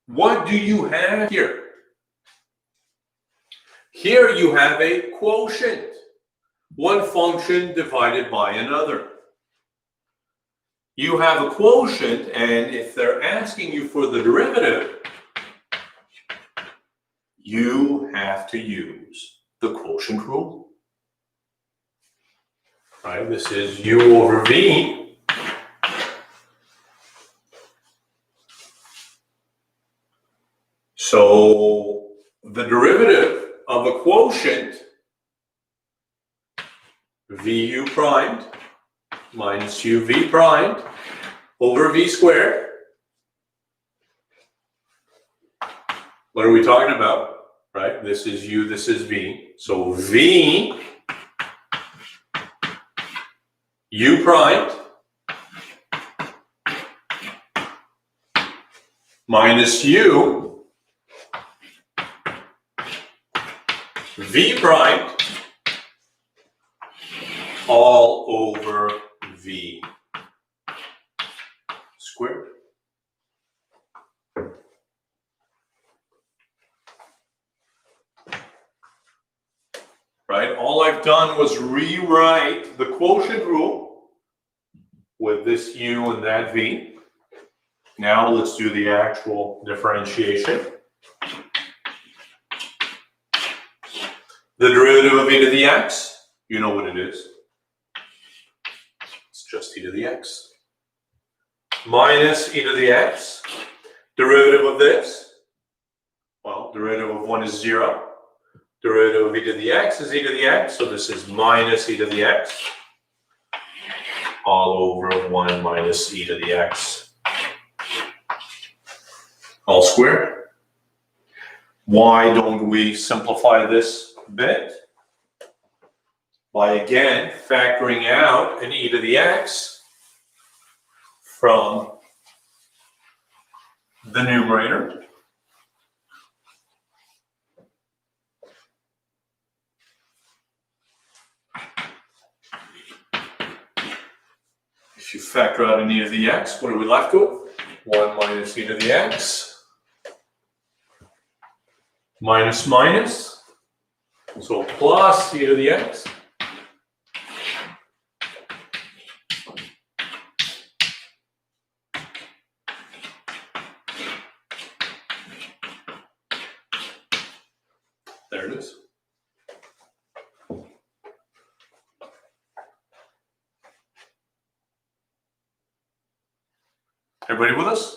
Speaker 1: what do you have here? Here you have a quotient, one function divided by another. You have a quotient, and if they're asking you for the derivative, you have to use the quotient rule. Right? This is u over v. So the derivative of a quotient, vu primed minus uv primed over v squared. What are we talking about? Right? This is u, this is v. So v u primed minus u v primed all over v squared. Right? All I've I've done was rewrite the quotient rule with this u and that v. Now let's do the actual differentiation. The derivative of e to the x, you know what it is. It's just e to the x. Minus e to the x. Derivative of this, well, derivative of 1 is 0. Derivative of e to the x is e to the x, so this is minus e to the x. All over 1 minus e to the x. All squared. Why don't we simplify this bit? By again factoring out an e to the x from the numerator. If you factor out an e to the x, what are we left with? 1 minus e to the x. Minus minus. So plus e to the x. There it is. Everybody with us?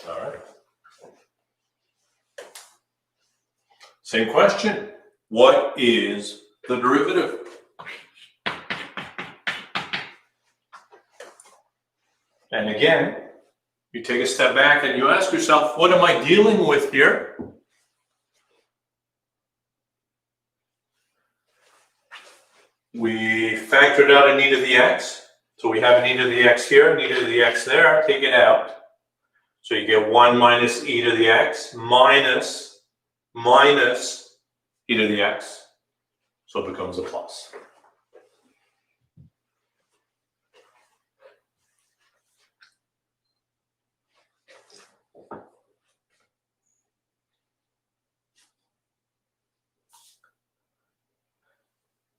Speaker 1: All right. Same question. What is the derivative? And again, you take a step back and you ask yourself, what am I dealing with here? We factored out an e to the x. So we have an e to the x here, an e to the x there. Take it out. So you get 1 minus e to the x minus e to the x. So it becomes a plus.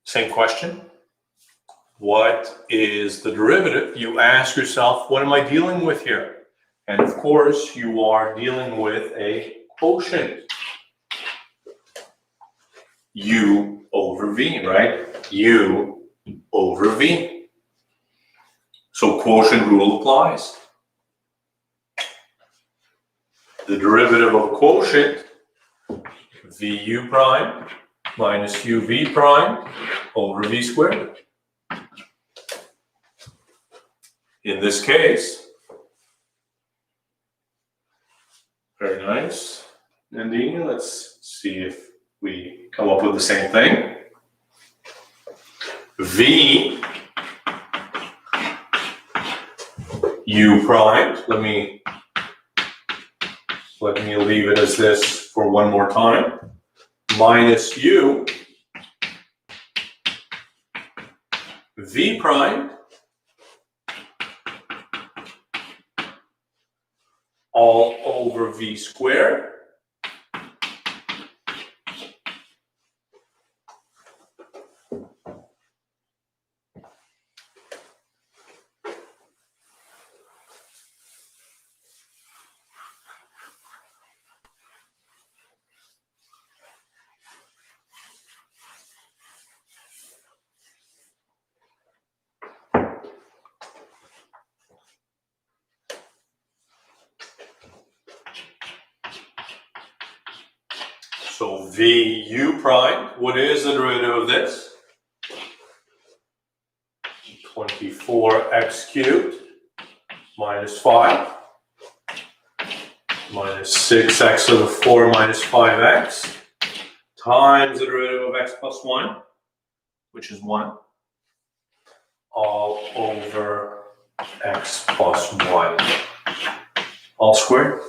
Speaker 1: Same question. What is the derivative? You ask yourself, what am I dealing with here? And of course, you are dealing with a quotient. U over V, right? U over V. So quotient rule applies. The derivative of a quotient, VU prime minus UV prime over V squared. In this case, very nice. Indeed, let's see if we come up with the same thing. V U prime. Let me leave it as this for one more time. Minus U V prime all over V squared. So VU prime, what is the derivative of this? 24x cubed minus 5 minus 6x to the 4 minus 5x times the derivative of x plus 1, which is 1, all over x plus 1, all squared.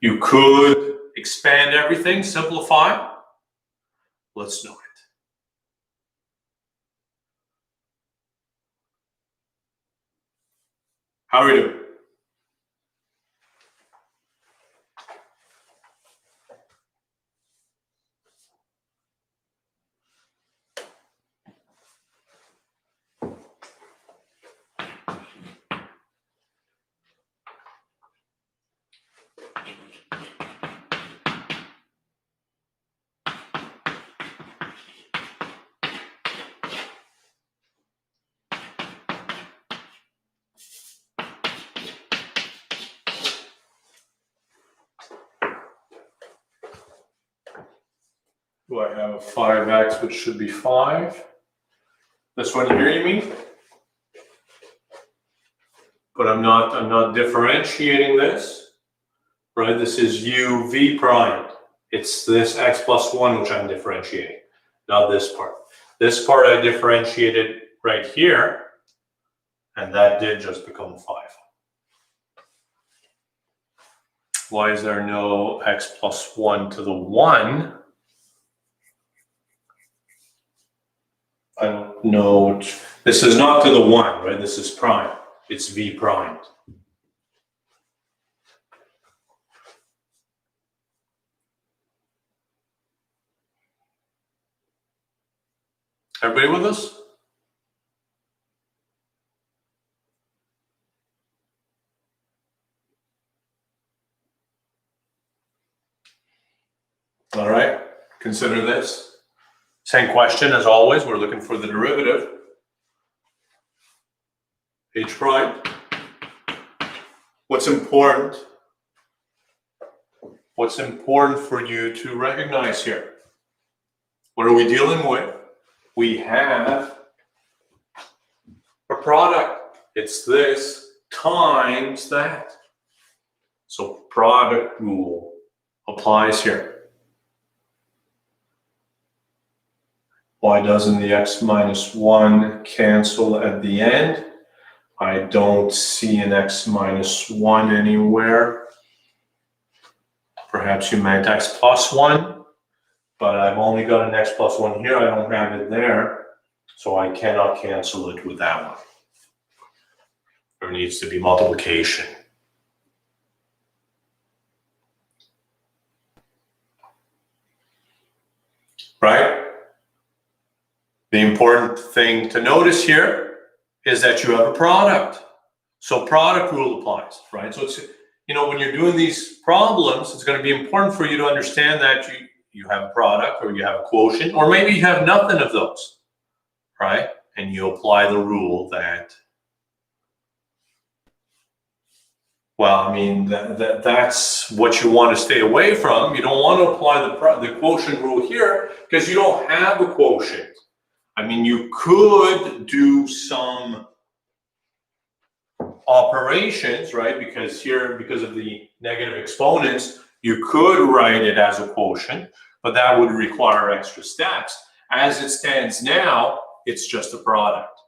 Speaker 1: You could expand everything, simplify. Let's do it. How are we doing? Do I have a 5x, which should be 5? This one here, you mean? But I'm not differentiating this, right? This is u v prime. It's this x plus 1 which I'm differentiating, not this part. This part I differentiated right here, and that did just become 5. Why is there no x plus 1 to the 1? I don't know. This is not to the 1, right? This is prime. It's v prime. Everybody with us? All right, consider this. Same question as always, we're looking for the derivative. H prime. What's important? What's important for you to recognize here? What are we dealing with? We have a product. It's this times that. So product rule applies here. Why doesn't the x minus 1 cancel at the end? I don't see an x minus 1 anywhere. Perhaps you meant x plus 1, but I've only got an x plus 1 here. I don't have it there, so I cannot cancel it with that one. There needs to be multiplication. Right? The important thing to notice here is that you have a product. So product rule applies, right? So it's, when you're doing these problems, it's going to be important for you to understand that you have a product, or you have a quotient, or maybe you have nothing of those, right? And you apply the rule that, well, that's what you want to stay away from. You don't want to apply the quotient rule here because you don't have a quotient. You could do some operations, right? Because here, because of the negative exponents, you could write it as a quotient, but that would require extra steps. As it stands now, it's just a product.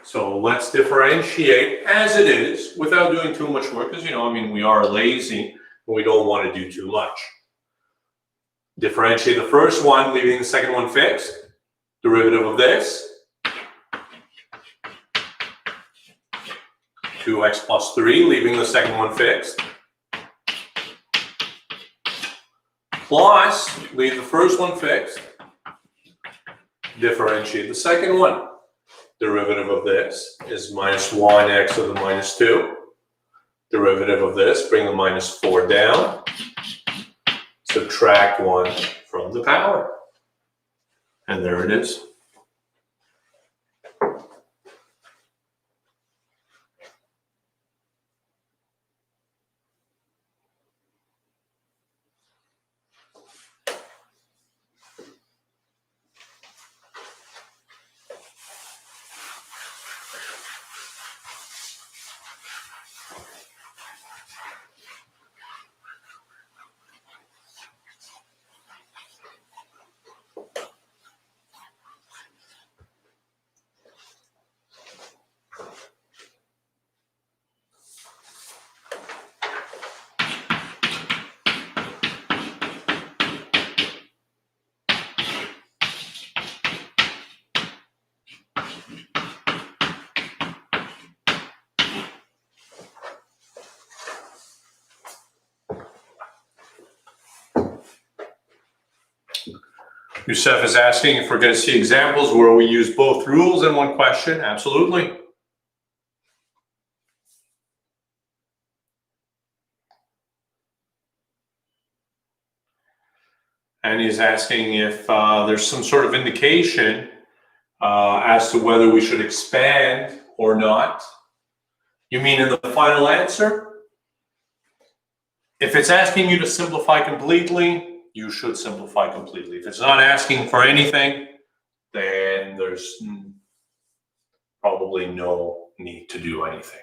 Speaker 1: So let's differentiate as it is without doing too much work, because, we are lazy and we don't want to do too much. Differentiate the first one, leaving the second one fixed. Derivative of this. 2x plus 3, leaving the second one fixed. Plus, leave the first one fixed. Differentiate the second one. Derivative of this is minus 1x to the minus 2. Derivative of this, bring the minus 4 down. Subtract 1 from the power. And there it is. Youssef is asking if we're going to see examples where we use both rules in one question. Absolutely. And he's asking if there's some sort of indication as to whether we should expand or not. You mean in the final answer? If it's asking you to simplify completely, you should simplify completely. If it's not asking for anything, then there's probably no need to do anything.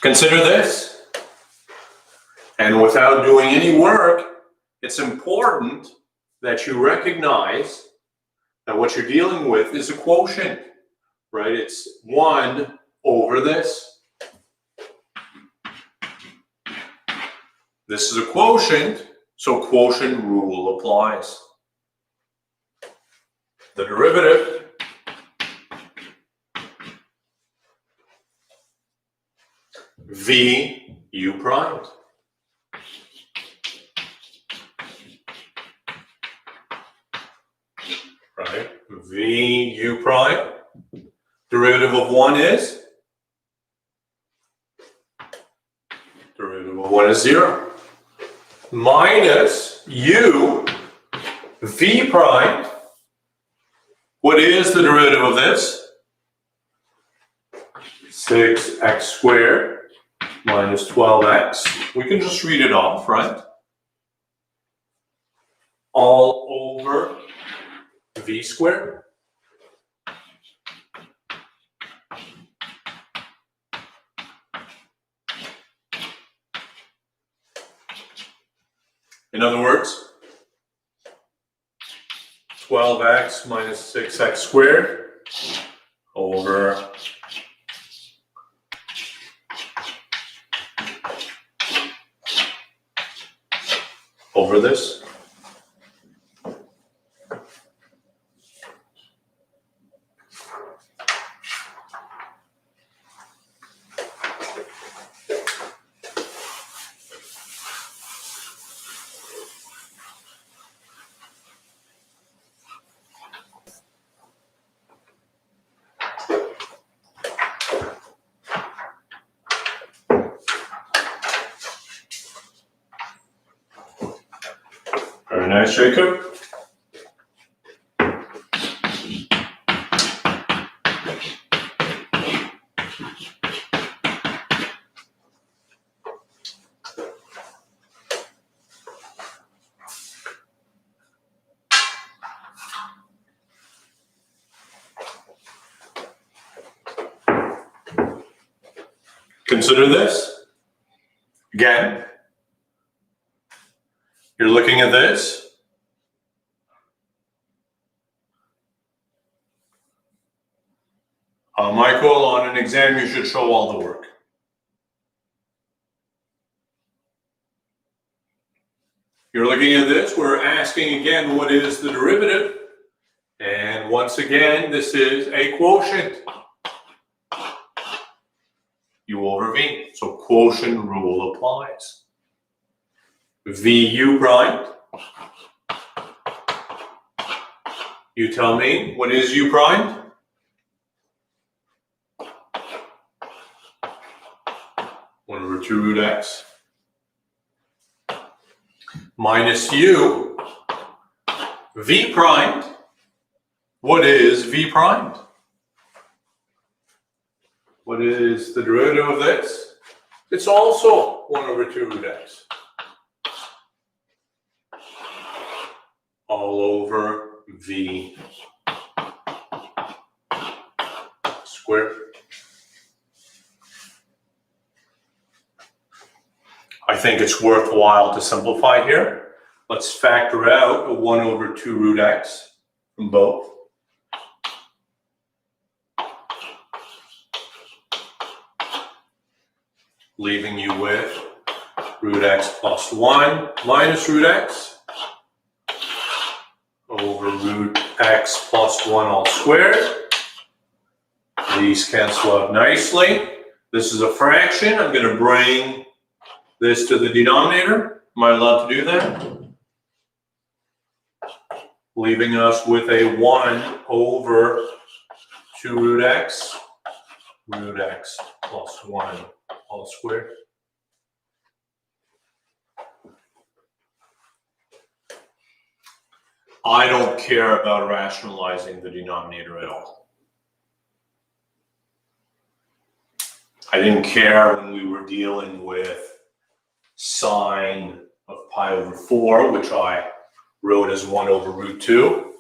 Speaker 1: Consider this. And without doing any work, it's important that you recognize that what you're dealing with is a quotient, right? It's 1 over this. This is a quotient, so quotient rule applies. The derivative v u prime. Right? V u prime. Derivative of 1 is? Derivative of 1 is 0. Minus u v prime. What is the derivative of this? 6x squared minus 12x. We can just read it off, right? All over v squared. In other words, 12x minus 6x squared over this. Very nice, Jacob. Consider this. Again, you're looking at this. Michael, on an exam, you should show all the work. You're looking at this. We're asking again, what is the derivative? And once again, this is a quotient. U over v. So quotient rule applies. Vu prime. You tell me, what is u prime? One over 2 root x. Minus u. V prime. What is v prime? What is the derivative of this? It's also 1 over 2 root x. All over v squared. I think it's worthwhile to simplify here. Let's factor out a 1 over 2 root x from both. Leaving you with root x plus 1 minus root x over root x plus 1 all squared. These cancel out nicely. This is a fraction. I'm going to bring this to the denominator. Am I allowed to do that? Leaving us with a 1 over 2 root x plus 1 all squared. I don't care about rationalizing the denominator at all. I didn't care when we were dealing with sine of pi over 4, which I wrote as 1 over root 2.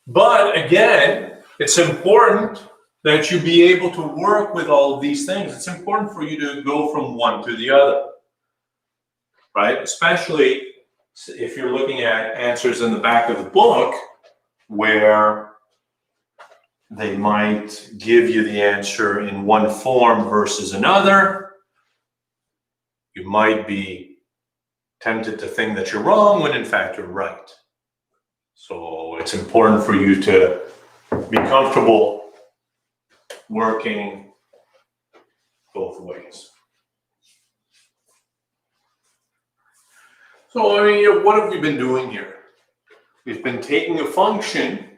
Speaker 1: But again, it's important that you be able to work with all of these things. It's important for you to go from one to the other, right? Especially if you're looking at answers in the back of the book where they might give you the answer in one form versus another. You might be tempted to think that you're wrong when in fact you're right. So it's important for you to be comfortable working both ways. So, I mean, what have we been doing here? We've been taking a function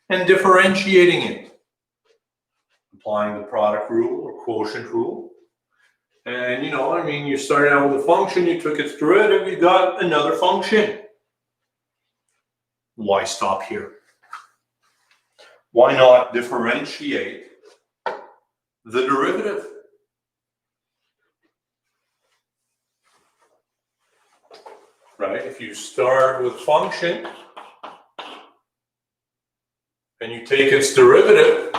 Speaker 1: and differentiating it, applying the product rule or quotient rule. And, you started out with a function, you took its derivative, you got another function. Why stop here? Why not differentiate the derivative? Right? If you start with function and you take its derivative,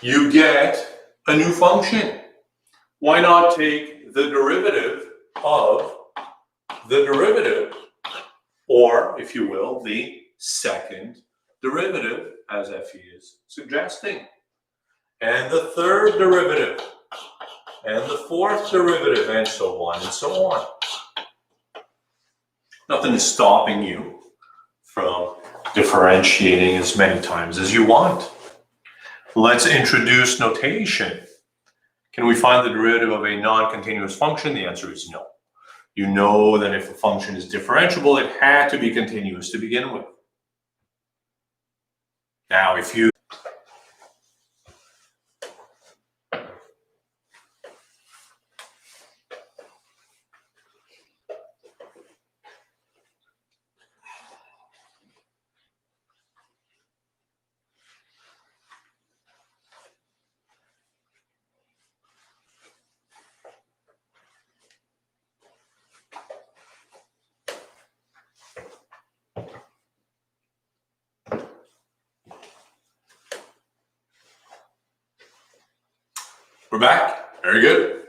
Speaker 1: you get a new function. Why not take the derivative of the derivative, or, if you will, the second derivative, as Effie is suggesting, and the third derivative, and the fourth derivative, and so on and so on. Nothing is stopping you from differentiating as many times as you want. Let's introduce notation. Can we find the derivative of a non-continuous function? The answer is no. You know that if a function is differentiable, it had to be continuous to begin with. Now, if you We're back. Very good.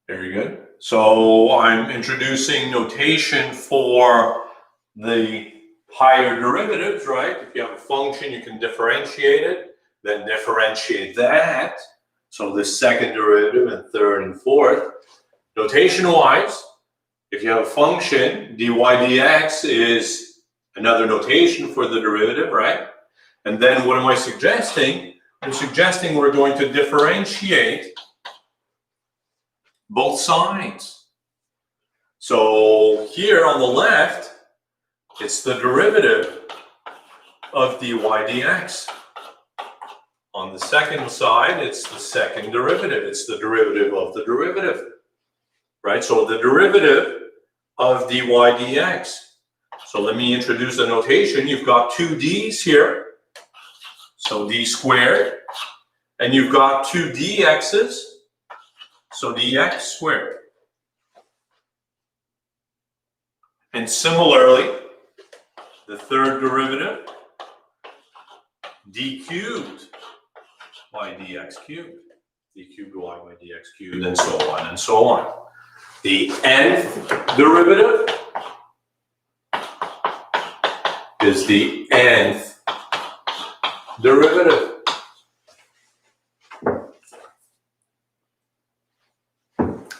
Speaker 1: Very good. So I'm introducing notation for the higher derivatives, right? If you have a function, you can differentiate it, then differentiate that. So the second derivative and third and fourth. Notation-wise, if you have a function, dy dx is another notation for the derivative, right? And then what am I suggesting? I'm suggesting we're going to differentiate both sides. So here on the left, it's the derivative of dy dx. On the second side, it's the second derivative. It's the derivative of the derivative, right? So the derivative of dy dx. So let me introduce the notation. You've got two d's here. So d squared, and you've got two dx's, so dx squared. And similarly, the third derivative, d cubed by dx cubed, d cubed y by dx cubed, and so on and so on. The nth derivative is the nth derivative.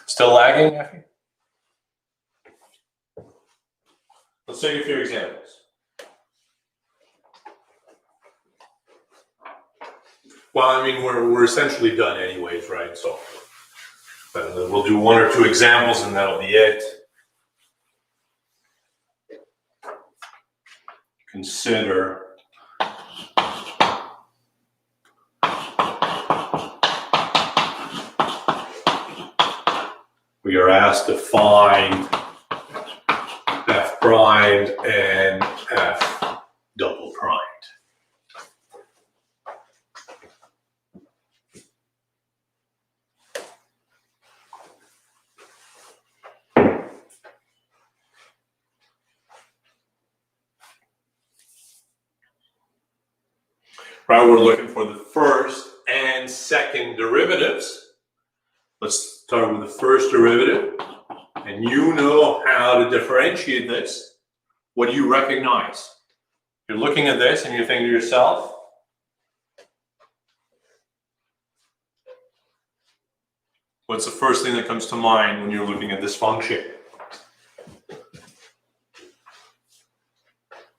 Speaker 1: Still lagging, Effie? Let's take a few examples. Well, I mean, we're essentially done anyways, right? So we'll do one or two examples and that'll be it. Consider we are asked to find F primed and F double primed. Right, we're looking for the first and second derivatives. Let's start with the first derivative. And you know how to differentiate this. What do you recognize? You're looking at this and you're thinking to yourself, what's the first thing that comes to mind when you're looking at this function?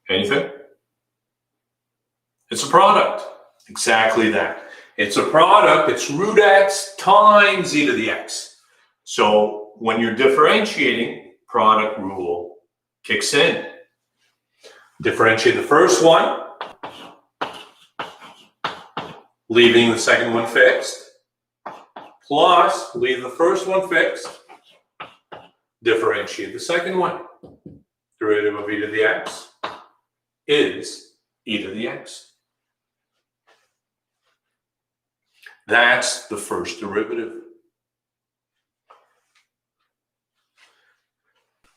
Speaker 1: Anything? It's a product. Exactly that. It's a product. It's root x times e to the x. So when you're differentiating, product rule kicks in. Differentiate the first one, leaving the second one fixed, plus leave the first one fixed, differentiate the second one. Derivative of e to the x is e to the x. That's the first derivative.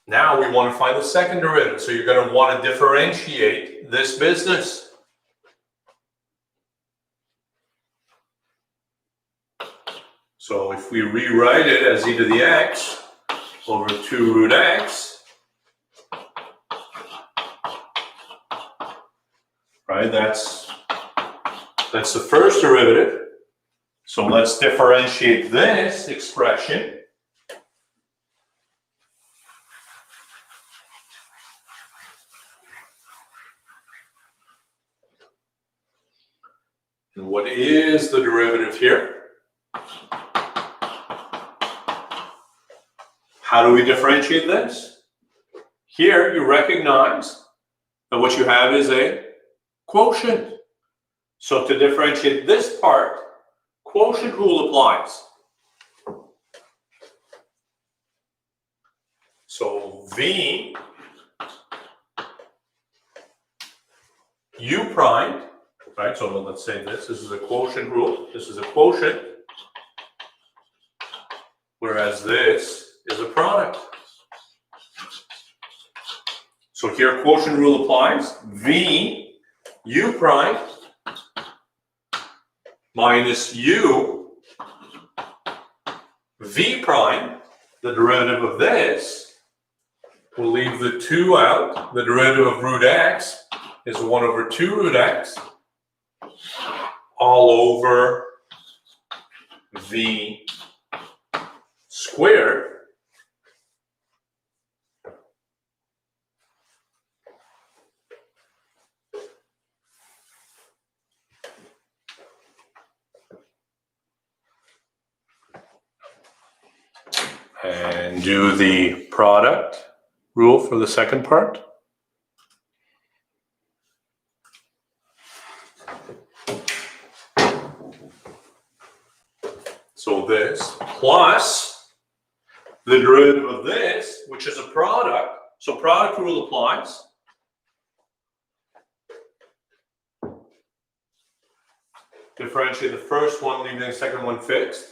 Speaker 1: Now we want to find the second derivative. So you're going to want to differentiate this business. So if we rewrite it as e to the x over 2 root x, right, that's the first derivative. So let's differentiate this expression. And what is the derivative here? How do we differentiate this? Here you recognize that what you have is a quotient. So to differentiate this part, quotient rule applies. So V U prime, right? So let's say this is a quotient rule. This is a quotient, whereas this is a product. So here quotient rule applies. V U prime minus U V prime, the derivative of this, we'll leave the 2 out. The derivative of root x is 1 over 2 root x all over V squared. And do the product rule for the second part. So this plus the derivative of this, which is a product. So product rule applies. Differentiate the first one, leaving the second one fixed.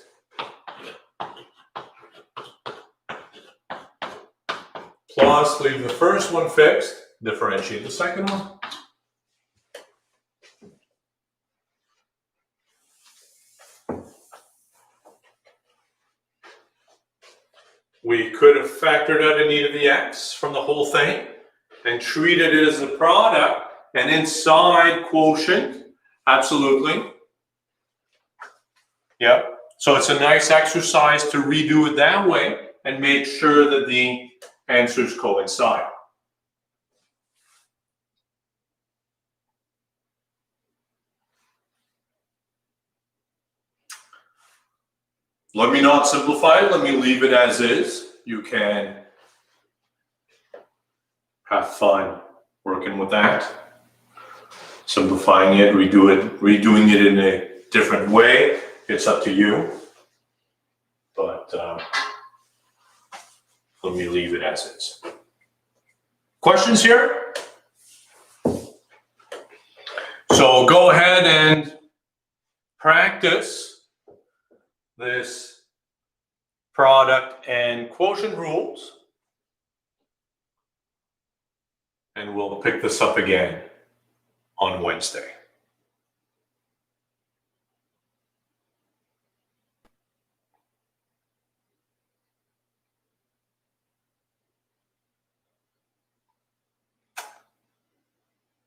Speaker 1: Plus, leave the first one fixed, differentiate the second one. We could have factored out an e to the x from the whole thing and treated it as a product, and inside quotient, absolutely. Yeah, so it's a nice exercise to redo it that way and make sure that the answers coincide. let me not simplify it. Let me leave it as is. You can have fun working with that. Simplifying it, redoing it in a different way. It's up to you. But let me leave it as is. Questions here? So go ahead and practice this product and quotient rules. And we'll pick this up again on Wednesday.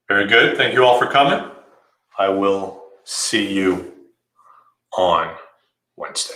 Speaker 1: Very good. Thank you all for coming. I will see you on Wednesday.